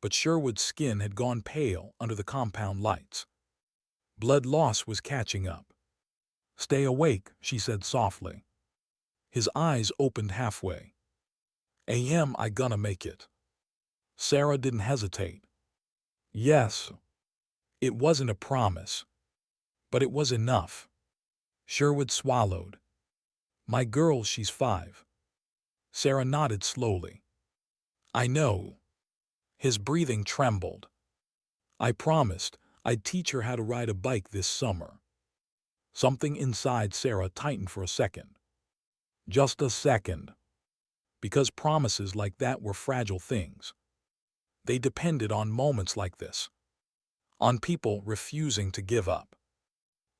But Sherwood's skin had gone pale under the compound lights. Blood loss was catching up. "Stay awake," she said softly. His eyes opened halfway. I gonna make it?" Sarah didn't hesitate. "Yes." It wasn't a promise, but it was enough. Sherwood swallowed. "My girl, she's 5. Sarah nodded slowly. "I know." His breathing trembled. "I promised I'd teach her how to ride a bike this summer." Something inside Sarah tightened for a second. Just a second. Because promises like that were fragile things. They depended on moments like this. On people refusing to give up.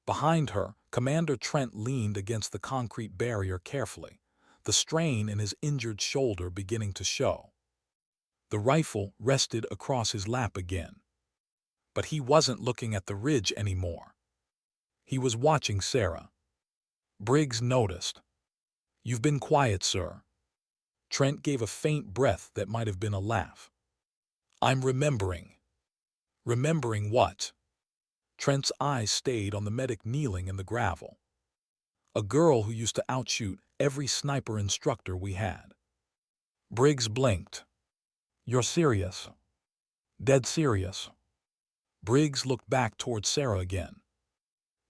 Behind her, Commander Trent leaned against the concrete barrier carefully, the strain in his injured shoulder beginning to show. The rifle rested across his lap again. But he wasn't looking at the ridge anymore. He was watching Sarah. Briggs noticed. "You've been quiet, sir." Trent gave a faint breath that might have been a laugh. "I'm remembering." "Remembering what?" Trent's eyes stayed on the medic kneeling in the gravel. "A girl who used to outshoot every sniper instructor we had." Briggs blinked. "You're serious?" "Dead serious." Briggs looked back toward Sarah again.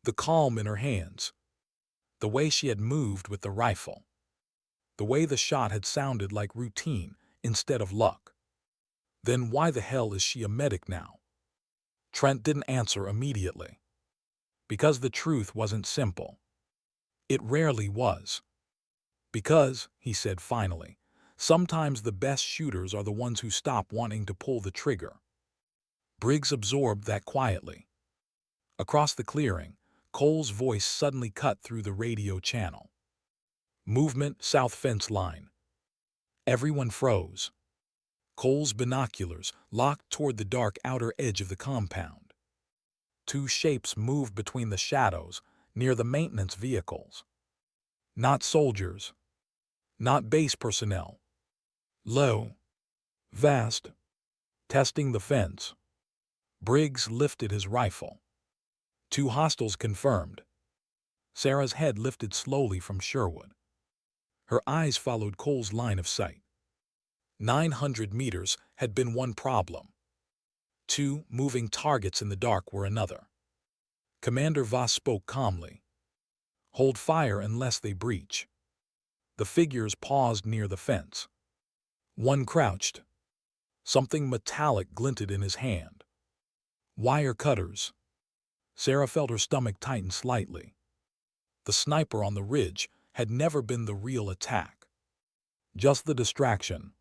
The calm in her hands. The way she had moved with the rifle. The way the shot had sounded like routine instead of luck. Then why the hell is she a medic now? Trent didn't answer immediately. Because the truth wasn't simple. It rarely was. "Because," he said finally, "sometimes the best shooters are the ones who stop wanting to pull the trigger." Briggs absorbed that quietly. Across the clearing, Cole's voice suddenly cut through the radio channel. "Movement, south fence line." Everyone froze. Cole's binoculars locked toward the dark outer edge of the compound. Two shapes moved between the shadows near the maintenance vehicles. Not soldiers. Not base personnel. Low. Vast. Testing the fence. Briggs lifted his rifle. 2 hostiles confirmed. Sarah's head lifted slowly from Sherwood. Her eyes followed Cole's line of sight. 900 meters had been one problem. 2 moving targets in the dark were another. Commander Voss spoke calmly. "Hold fire unless they breach." The figures paused near the fence. One crouched. Something metallic glinted in his hand. "Wire cutters." Sarah felt her stomach tighten slightly. The sniper on the ridge had never been the real attack. Just the distraction.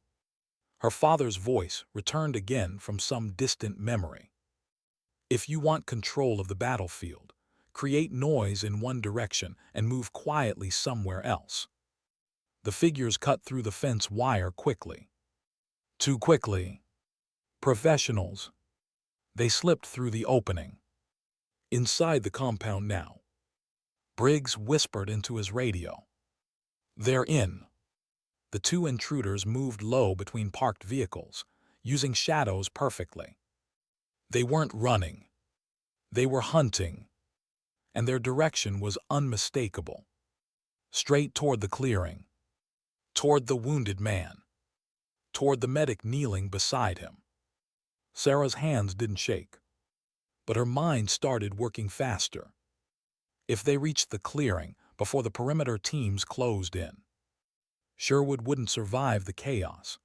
Her father's voice returned again from some distant memory. "If you want control of the battlefield, create noise in one direction and move quietly somewhere else." The figures cut through the fence wire quickly. Too quickly. Professionals. They slipped through the opening. Inside the compound now. Briggs whispered into his radio. "They're in." The two intruders moved low between parked vehicles, using shadows perfectly. They weren't running. They were hunting, and their direction was unmistakable. Straight toward the clearing, toward the wounded man, toward the medic kneeling beside him. Sarah's hands didn't shake, but her mind started working faster. If they reached the clearing before the perimeter teams closed in, Sherwood wouldn't survive the chaos.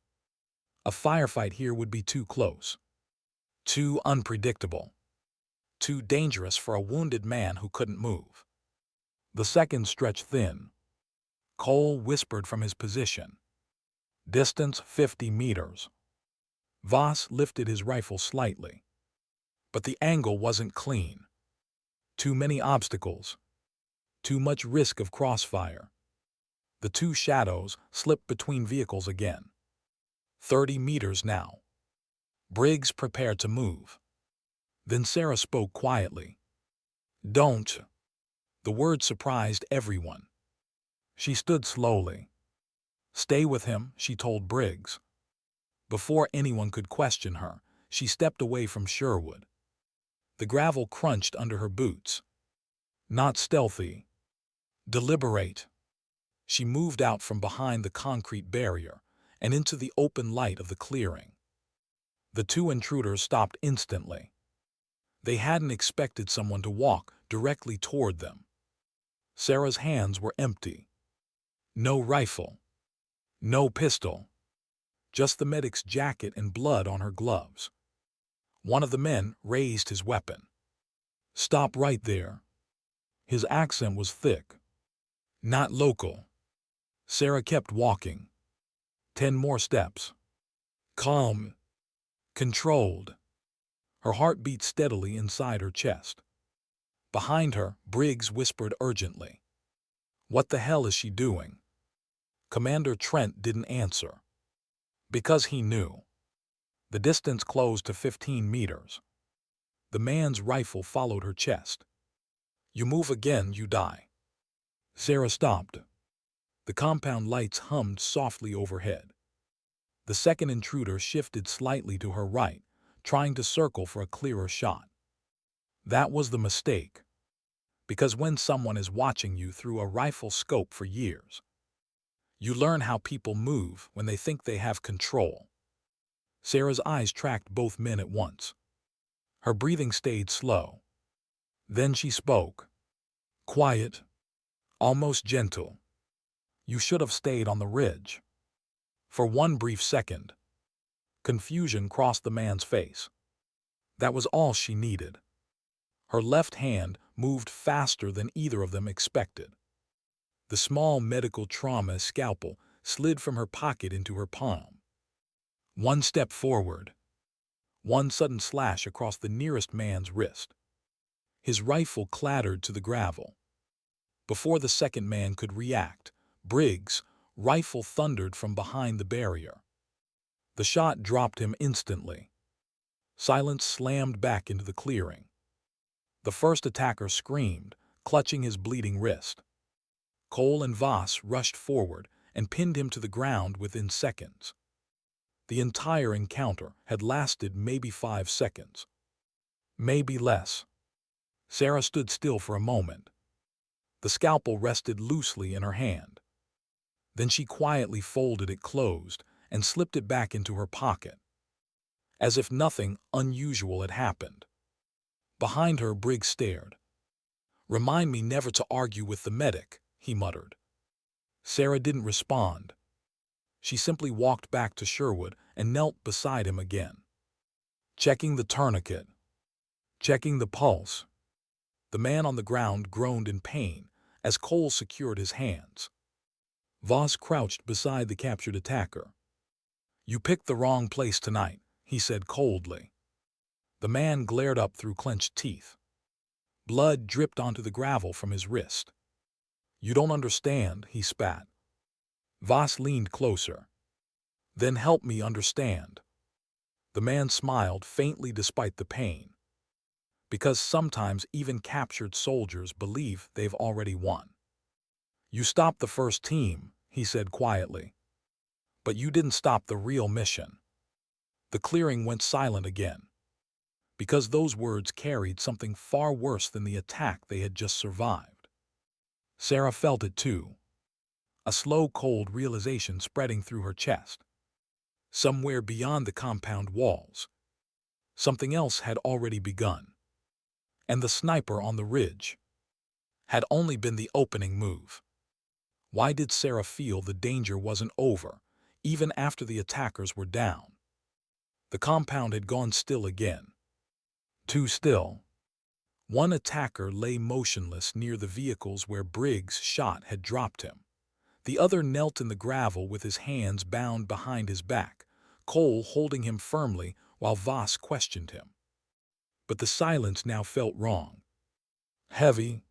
A firefight here would be too close, too unpredictable, too dangerous for a wounded man who couldn't move. The seconds stretched thin. Cole whispered from his position. "Distance 50 meters. Voss lifted his rifle slightly. But the angle wasn't clean. Too many obstacles. Too much risk of crossfire. The two shadows slipped between vehicles again. 30 meters now. Briggs prepared to move. Then Sarah spoke quietly. "Don't." The word surprised everyone. She stood slowly. "Stay with him," she told Briggs. Before anyone could question her, she stepped away from Sherwood. The gravel crunched under her boots. Not stealthy. Deliberate. She moved out from behind the concrete barrier and into the open light of the clearing. The two intruders stopped instantly. They hadn't expected someone to walk directly toward them. Sarah's hands were empty. No rifle. No pistol. Just the medic's jacket and blood on her gloves. One of the men raised his weapon. "Stop right there." His accent was thick. Not local. Sarah kept walking. 10 more steps. Calm. Controlled. Her heart beat steadily inside her chest. Behind her, Briggs whispered urgently. "What the hell is she doing?" Commander Trent didn't answer. Because he knew. The distance closed to 15 meters. The man's rifle followed her chest. "You move again, you die." Sarah stopped. The compound lights hummed softly overhead. The second intruder shifted slightly to her right, trying to circle for a clearer shot. That was the mistake. Because when someone is watching you through a rifle scope for years, you learn how people move when they think they have control. Sarah's eyes tracked both men at once. Her breathing stayed slow. Then she spoke. Quiet. Almost gentle. "You should have stayed on the ridge." For one brief second, confusion crossed the man's face. That was all she needed. Her left hand moved faster than either of them expected. The small medical trauma scalpel slid from her pocket into her palm. One step forward. One sudden slash across the nearest man's wrist. His rifle clattered to the gravel. Before the second man could react, Briggs' rifle thundered from behind the barrier. The shot dropped him instantly. Silence slammed back into the clearing. The first attacker screamed, clutching his bleeding wrist. Cole and Voss rushed forward and pinned him to the ground within seconds. The entire encounter had lasted maybe 5 seconds. Maybe less. Sarah stood still for a moment. The scalpel rested loosely in her hand. Then she quietly folded it closed and slipped it back into her pocket, as if nothing unusual had happened. Behind her, Briggs stared. "Remind me never to argue with the medic," he muttered. Sarah didn't respond. She simply walked back to Sherwood and knelt beside him again. Checking the tourniquet. Checking the pulse. The man on the ground groaned in pain as Cole secured his hands. Voss crouched beside the captured attacker. "You picked the wrong place tonight," he said coldly. The man glared up through clenched teeth. Blood dripped onto the gravel from his wrist. "You don't understand," he spat. Voss leaned closer. "Then help me understand." The man smiled faintly despite the pain, because sometimes even captured soldiers believe they've already won. You stopped the first team, he said quietly, but you didn't stop the real mission. The clearing went silent again, because those words carried something far worse than the attack they had just survived. Sarah felt it too, a slow, cold realization spreading through her chest. Somewhere beyond the compound walls, something else had already begun. And the sniper on the ridge had only been the opening move. Why did Sarah feel the danger wasn't over, even after the attackers were down? The compound had gone still again. Too still. One attacker lay motionless near the vehicles where Briggs' shot had dropped him. The other knelt in the gravel with his hands bound behind his back, Cole holding him firmly while Voss questioned him. But the silence now felt wrong. Heavy.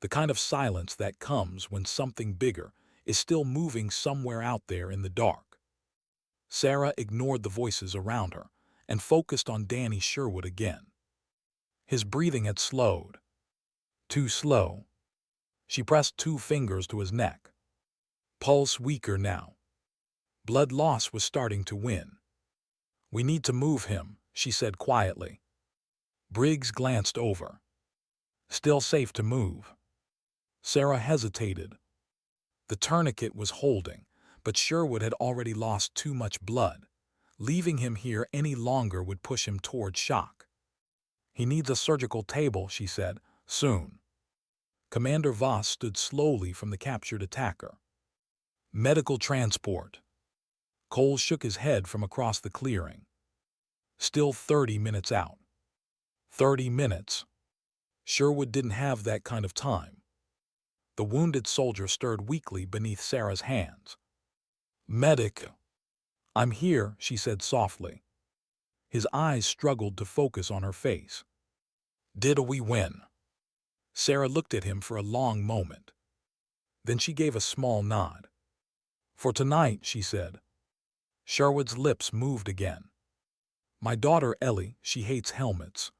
The kind of silence that comes when something bigger is still moving somewhere out there in the dark. Sarah ignored the voices around her and focused on Danny Sherwood again. His breathing had slowed. Too slow. She pressed 2 fingers to his neck. Pulse weaker now. Blood loss was starting to win. We need to move him, she said quietly. Briggs glanced over. Still safe to move. Sarah hesitated. The tourniquet was holding, but Sherwood had already lost too much blood. Leaving him here any longer would push him toward shock. He needs a surgical table, she said, soon. Commander Voss stood slowly from the captured attacker. Medical transport. Cole shook his head from across the clearing. Still 30 minutes out. 30 minutes. Sherwood didn't have that kind of time. The wounded soldier stirred weakly beneath Sarah's hands. Medic. I'm here, she said softly. His eyes struggled to focus on her face. Did we win? Sarah looked at him for a long moment. Then she gave a small nod. For tonight, she said. Sherwood's lips moved again. My daughter Ellie, she hates helmets.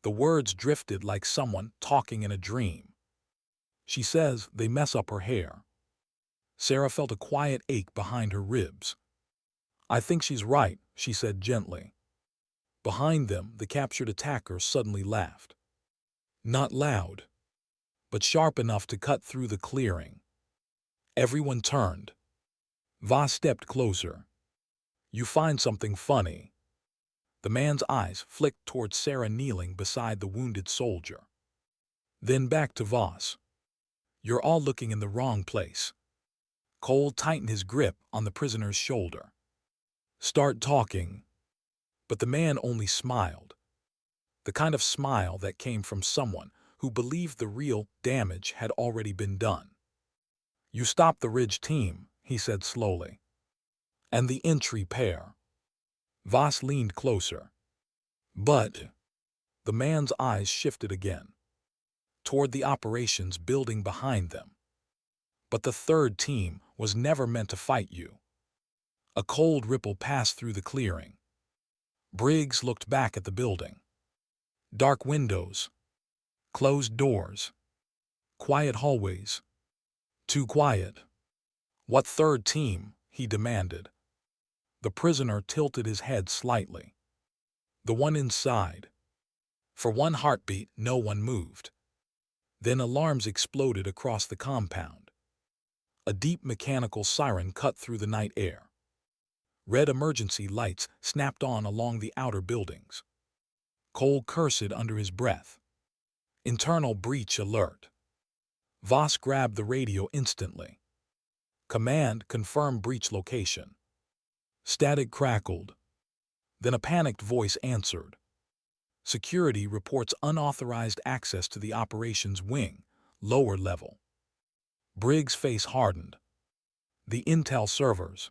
The words drifted like someone talking in a dream. She says they mess up her hair. Sarah felt a quiet ache behind her ribs. I think she's right, she said gently. Behind them, the captured attacker suddenly laughed. Not loud, but sharp enough to cut through the clearing. Everyone turned. Voss stepped closer. You find something funny. The man's eyes flicked toward Sarah kneeling beside the wounded soldier. Then back to Voss. You're all looking in the wrong place. Cole tightened his grip on the prisoner's shoulder. Start talking. But the man only smiled. The kind of smile that came from someone who believed the real damage had already been done. You stopped the Ridge team, he said slowly. And the entry pair. Voss leaned closer. But the man's eyes shifted again, toward the operations building behind them. But the third team was never meant to fight you. A cold ripple passed through the clearing. Briggs looked back at the building. Dark windows, closed doors, quiet hallways. Too quiet. What third team? He demanded. The prisoner tilted his head slightly. The one inside. For one heartbeat, no one moved. Then alarms exploded across the compound. A deep mechanical siren cut through the night air. Red emergency lights snapped on along the outer buildings. Cole cursed under his breath. Internal breach alert. Voss grabbed the radio instantly. Command, confirm breach location. Static crackled. Then a panicked voice answered. Security reports unauthorized access to the operations wing, lower level. Briggs' face hardened. The intel servers.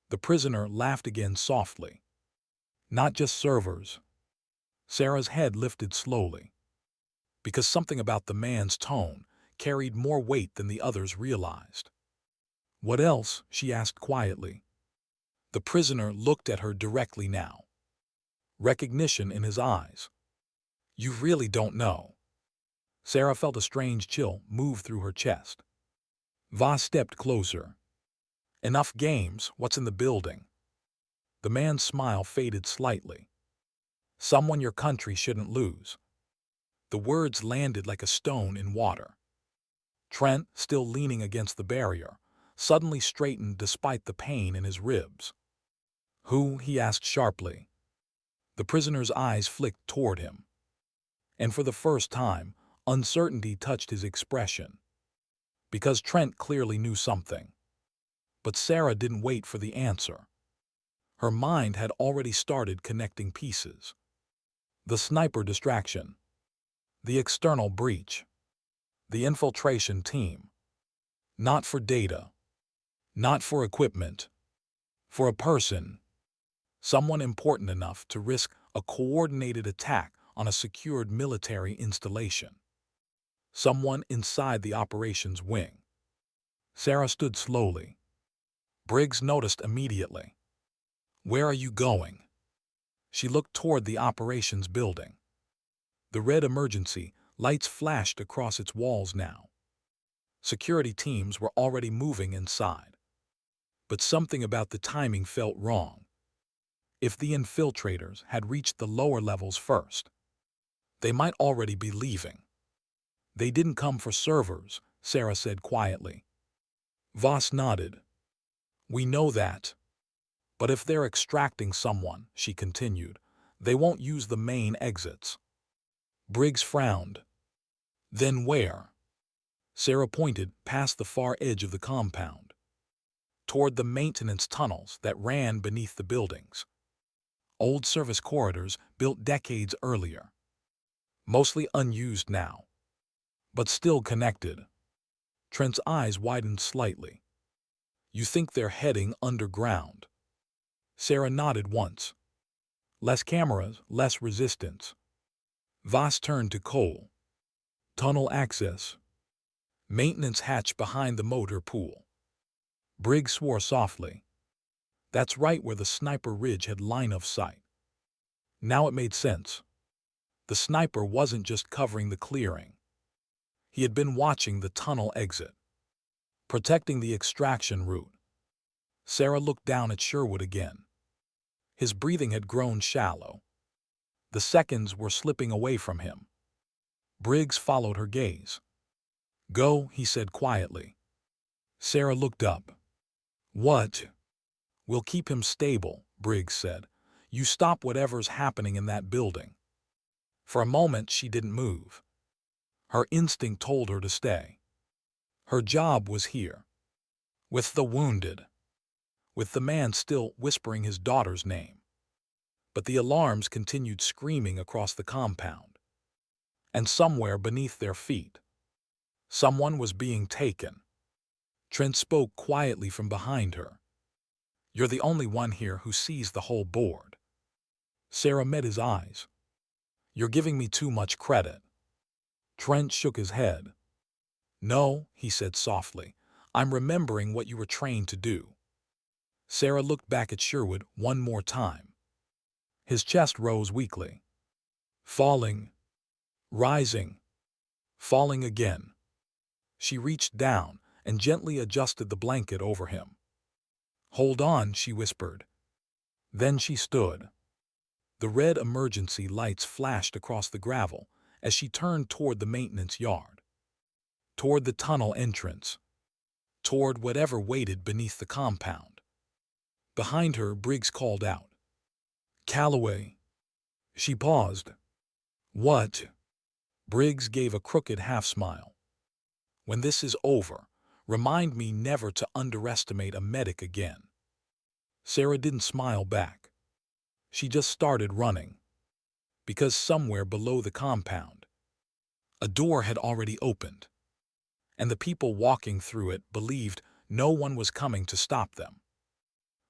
The prisoner laughed again softly. Not just servers. Sarah's head lifted slowly, because something about the man's tone carried more weight than the others realized. What else? She asked quietly. The prisoner looked at her directly now, recognition in his eyes. You really don't know. Sarah felt a strange chill move through her chest. Voss stepped closer. Enough games, what's in the building? The man's smile faded slightly. Someone your country shouldn't lose. The words landed like a stone in water. Trent, still leaning against the barrier, suddenly straightened despite the pain in his ribs. Who? He asked sharply. The prisoner's eyes flicked toward him. And for the first time, uncertainty touched his expression. Because Trent clearly knew something. But Sarah didn't wait for the answer. Her mind had already started connecting pieces. The sniper distraction. The external breach. The infiltration team. Not for data. Not for equipment. For a person. Someone important enough to risk a coordinated attack on a secured military installation. Someone inside the operations wing. Sarah stood slowly. Briggs noticed immediately. Where are you going? She looked toward the operations building. The red emergency lights flashed across its walls now. Security teams were already moving inside. But something about the timing felt wrong. If the infiltrators had reached the lower levels first, they might already be leaving. They didn't come for servers, Sarah said quietly. Voss nodded. We know that. But if they're extracting someone, she continued, they won't use the main exits. Briggs frowned. Then where? Sarah pointed past the far edge of the compound, toward the maintenance tunnels that ran beneath the buildings. Old service corridors built decades earlier. Mostly unused now, but still connected. Trent's eyes widened slightly. You think they're heading underground? Sarah nodded once. Less cameras, less resistance. Voss turned to Cole. Tunnel access. Maintenance hatch behind the motor pool. Briggs swore softly. That's right where the sniper ridge had line of sight. Now it made sense. The sniper wasn't just covering the clearing. He had been watching the tunnel exit, protecting the extraction route. Sarah looked down at Sherwood again. His breathing had grown shallow. The seconds were slipping away from him. Briggs followed her gaze. Go, he said quietly. Sarah looked up. What? We'll keep him stable, Briggs said. You stop whatever's happening in that building. For a moment she didn't move. Her instinct told her to stay. Her job was here. With the wounded. With the man still whispering his daughter's name. But the alarms continued screaming across the compound. And somewhere beneath their feet, someone was being taken. Trent spoke quietly from behind her. You're the only one here who sees the whole board. Sarah met his eyes. You're giving me too much credit. Trent shook his head. No, he said softly. I'm remembering what you were trained to do. Sarah looked back at Sherwood one more time. His chest rose weakly. Falling. Rising. Falling again. She reached down and gently adjusted the blanket over him. Hold on, she whispered. Then she stood. The red emergency lights flashed across the gravel as she turned toward the maintenance yard, toward the tunnel entrance, toward whatever waited beneath the compound. Behind her, Briggs called out. Calloway. She paused. What? Briggs gave a crooked half-smile. When this is over, remind me never to underestimate a medic again. Sarah didn't smile back. She just started running. Because somewhere below the compound, a door had already opened, and the people walking through it believed no one was coming to stop them.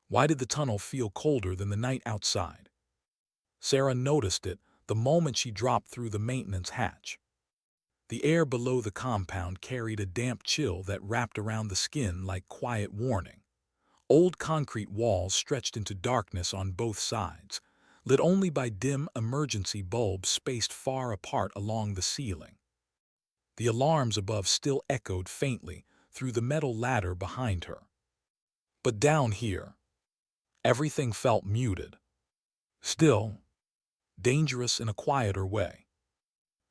Why did the tunnel feel colder than the night outside? Sarah noticed it the moment she dropped through the maintenance hatch. The air below the compound carried a damp chill that wrapped around the skin like quiet warning. Old concrete walls stretched into darkness on both sides, lit only by dim emergency bulbs spaced far apart along the ceiling. The alarms above still echoed faintly through the metal ladder behind her. But down here, everything felt muted. Still, dangerous in a quieter way.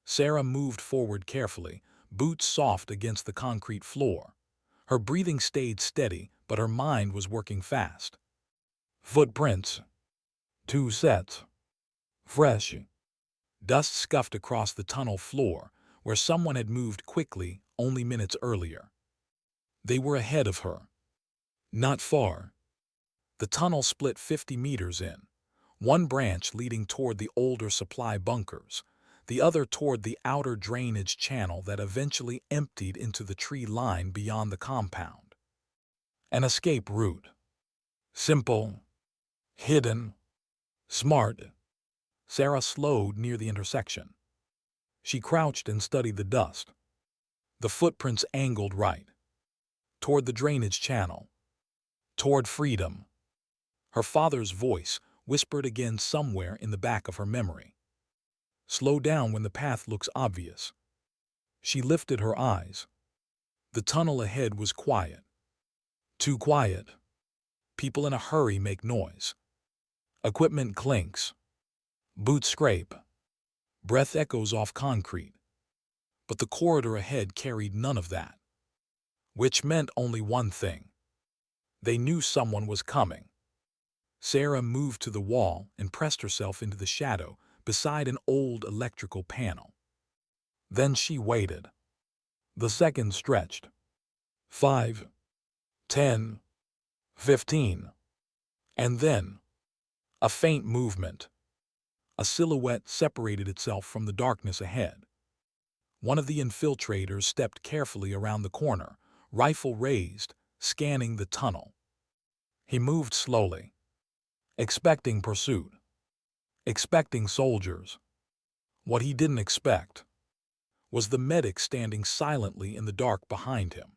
Sarah moved forward carefully, boots soft against the concrete floor. Her breathing stayed steady, but her mind was working fast. Footprints. 2 sets. Fresh. Dust scuffed across the tunnel floor, where someone had moved quickly only minutes earlier. They were ahead of her. Not far. The tunnel split 50 meters in, one branch leading toward the older supply bunkers, the other toward the outer drainage channel that eventually emptied into the tree line beyond the compound. An escape route. Simple. Hidden. Smart. Sarah slowed near the intersection. She crouched and studied the dust. The footprints angled right. Toward the drainage channel. Toward freedom. Her father's voice whispered again somewhere in the back of her memory. Slow down when the path looks obvious. She lifted her eyes. The tunnel ahead was quiet. Too quiet. People in a hurry make noise. Equipment clinks. Boots scrape. Breath echoes off concrete. But the corridor ahead carried none of that. Which meant only one thing. They knew someone was coming. Sarah moved to the wall and pressed herself into the shadow beside an old electrical panel. Then she waited. The seconds stretched. 5, 10, 15. And then, a faint movement. A silhouette separated itself from the darkness ahead. One of the infiltrators stepped carefully around the corner, rifle raised, scanning the tunnel. He moved slowly, expecting pursuit, expecting soldiers. What he didn't expect was the medic standing silently in the dark behind him.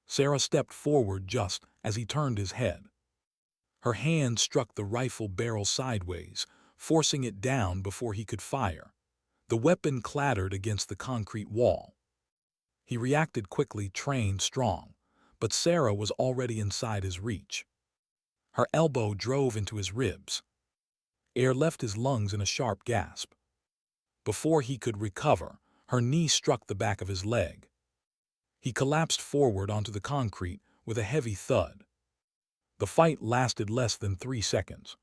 Sarah stepped forward just as he turned his head. Her hand struck the rifle barrel sideways, forcing it down before he could fire. The weapon clattered against the concrete wall. He reacted quickly, trained, strong, but Sarah was already inside his reach. Her elbow drove into his ribs. Air left his lungs in a sharp gasp. Before he could recover, her knee struck the back of his leg. He collapsed forward onto the concrete with a heavy thud. The fight lasted less than 3 seconds.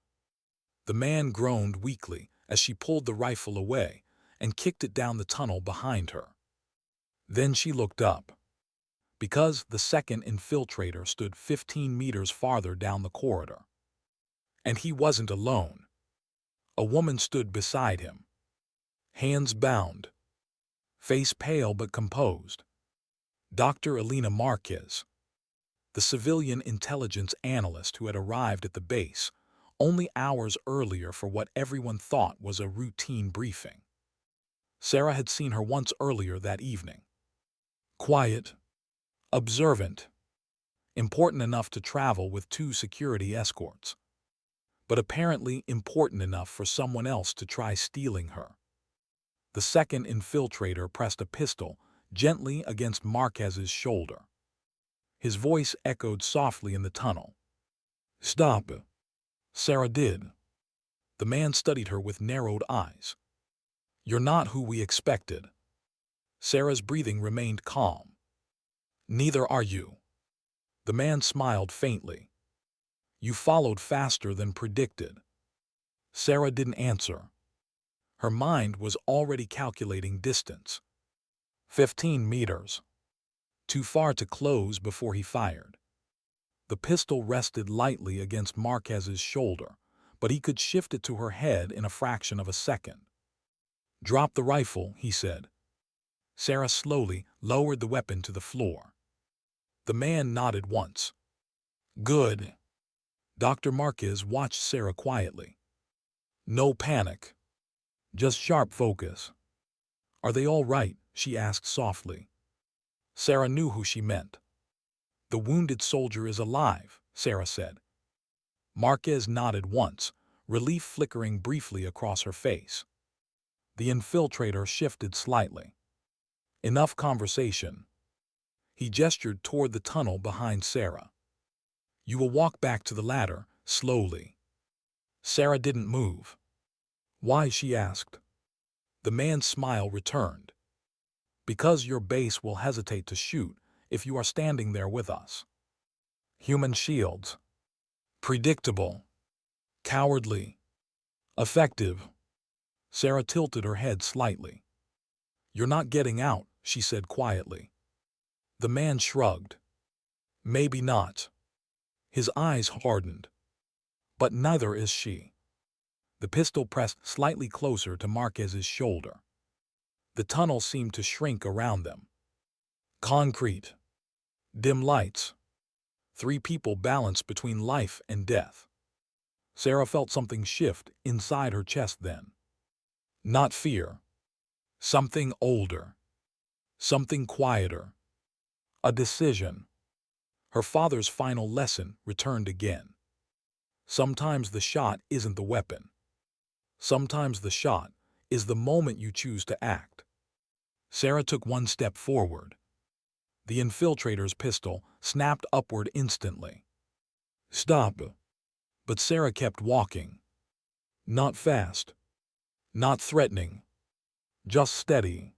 The man groaned weakly as she pulled the rifle away and kicked it down the tunnel behind her. Then she looked up. Because the second infiltrator stood 15 meters farther down the corridor. And he wasn't alone. A woman stood beside him. Hands bound. Face pale but composed. Dr. Elena Marquez, the civilian intelligence analyst who had arrived at the base only hours earlier for what everyone thought was a routine briefing. Sarah had seen her once earlier that evening. Quiet, observant, important enough to travel with 2 security escorts, but apparently important enough for someone else to try stealing her. The second infiltrator pressed a pistol gently against Marquez's shoulder. His voice echoed softly in the tunnel. "Stop." Sarah did. The man studied her with narrowed eyes. "You're not who we expected." Sarah's breathing remained calm. "Neither are you." The man smiled faintly. "You followed faster than predicted." Sarah didn't answer. Her mind was already calculating distance. 15 meters. Too far to close before he fired. The pistol rested lightly against Marquez's shoulder, but he could shift it to her head in a fraction of a second. "Drop the rifle," he said. Sarah slowly lowered the weapon to the floor. The man nodded once. "Good." Dr. Marquez watched Sarah quietly. "No panic. Just sharp focus." "Are they all right?" she asked softly. Sarah knew who she meant. "The wounded soldier is alive," Sarah said. Marquez nodded once, relief flickering briefly across her face. The infiltrator shifted slightly. Enough conversation. He gestured toward the tunnel behind Sarah. You will walk back to the ladder, slowly. Sarah didn't move. Why? She asked. The man's smile returned. Because your base will hesitate to shoot if you are standing there with us. Human shields. Predictable. Cowardly. Effective. Sarah tilted her head slightly. You're not getting out, she said quietly. The man shrugged. Maybe not. His eyes hardened. But neither is she. The pistol pressed slightly closer to Marquez's shoulder. The tunnel seemed to shrink around them. Concrete. Dim lights. 3 people balanced between life and death. Sarah felt something shift inside her chest then. Not fear. Something older. Something quieter. A decision. Her father's final lesson returned again. Sometimes the shot isn't the weapon. Sometimes the shot is the moment you choose to act. Sarah took 1 step forward. The infiltrator's pistol snapped upward instantly. Stop. But Sarah kept walking. Not fast. Not threatening. Just steady.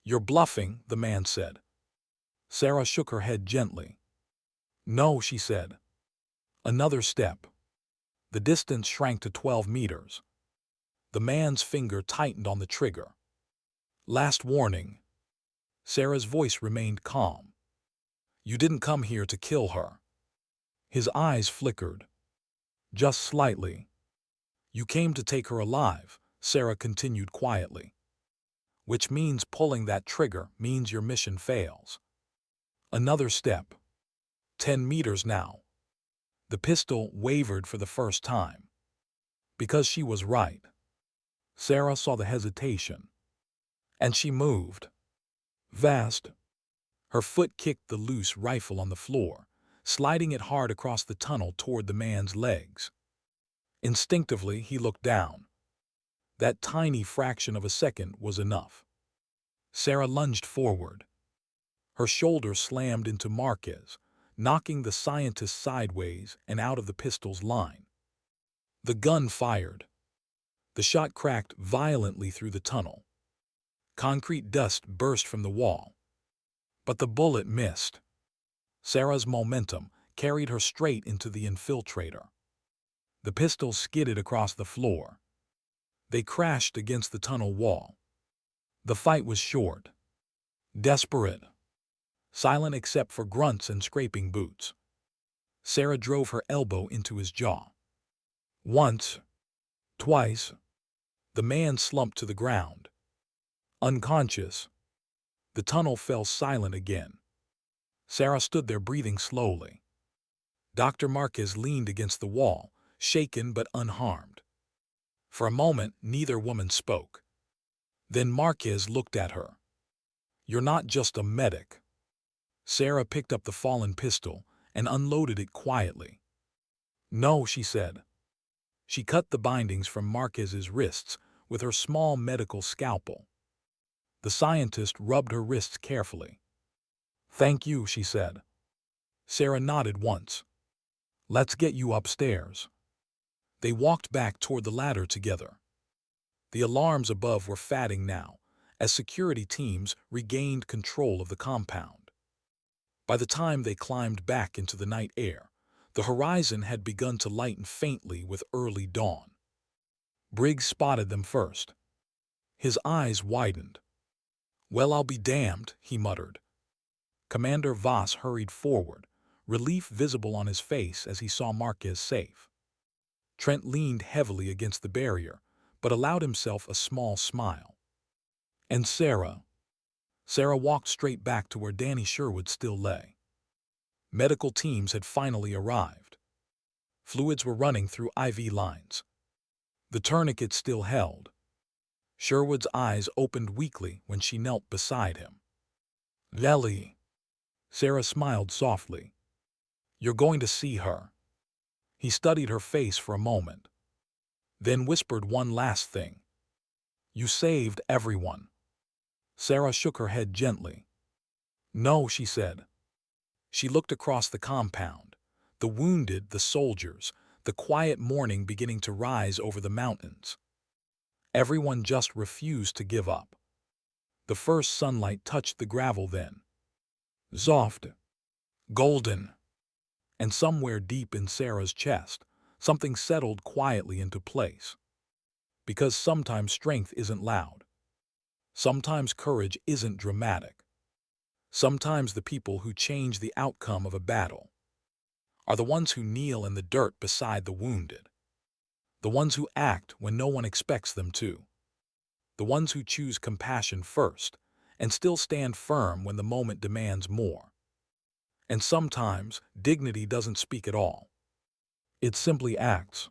You're bluffing, the man said. Sarah shook her head gently. No, she said. Another step. The distance shrank to 12 meters. The man's finger tightened on the trigger. Last warning. Sarah's voice remained calm. You didn't come here to kill her. His eyes flickered. Just slightly. You came to take her alive, Sarah continued quietly. Which means pulling that trigger means your mission fails. Another step. 10 meters now. The pistol wavered for the first time. Because she was right. Sarah saw the hesitation. And she moved. Fast. Her foot kicked the loose rifle on the floor, sliding it hard across the tunnel toward the man's legs. Instinctively, he looked down. That tiny fraction of a second was enough. Sarah lunged forward. Her shoulder slammed into Marquez, knocking the scientist sideways and out of the pistol's line. The gun fired. The shot cracked violently through the tunnel. Concrete dust burst from the wall. But the bullet missed. Sarah's momentum carried her straight into the infiltrator. The pistol skidded across the floor. They crashed against the tunnel wall. The fight was short. Desperate. Silent except for grunts and scraping boots. Sarah drove her elbow into his jaw. Once. Twice. The man slumped to the ground. Unconscious. The tunnel fell silent again. Sarah stood there breathing slowly. Dr. Marquez leaned against the wall, shaken but unharmed. For a moment, neither woman spoke. Then Marquez looked at her. You're not just a medic. Sarah picked up the fallen pistol and unloaded it quietly. No, she said. She cut the bindings from Marquez's wrists with her small medical scalpel. The scientist rubbed her wrists carefully. Thank you, she said. Sarah nodded once. Let's get you upstairs. They walked back toward the ladder together. The alarms above were fading now, as security teams regained control of the compound. By the time they climbed back into the night air, the horizon had begun to lighten faintly with early dawn. Briggs spotted them first. His eyes widened. Well, I'll be damned, he muttered. Commander Voss hurried forward, relief visible on his face as he saw Marquez safe. Trent leaned heavily against the barrier, but allowed himself a small smile. And Sarah? Sarah walked straight back to where Danny Sherwood still lay. Medical teams had finally arrived. Fluids were running through IV lines. The tourniquet still held. Sherwood's eyes opened weakly when she knelt beside him. Lily. Sarah smiled softly. You're going to see her. He studied her face for a moment, then whispered one last thing. You saved everyone. Sarah shook her head gently. No, she said. She looked across the compound, the wounded, the soldiers, the quiet morning beginning to rise over the mountains. Everyone just refused to give up. The first sunlight touched the gravel then. Soft, golden. And somewhere deep in Sarah's chest, something settled quietly into place. Because sometimes strength isn't loud. Sometimes courage isn't dramatic. Sometimes the people who change the outcome of a battle are the ones who kneel in the dirt beside the wounded. The ones who act when no one expects them to. The ones who choose compassion first and still stand firm when the moment demands more. And sometimes dignity doesn't speak at all. It simply acts.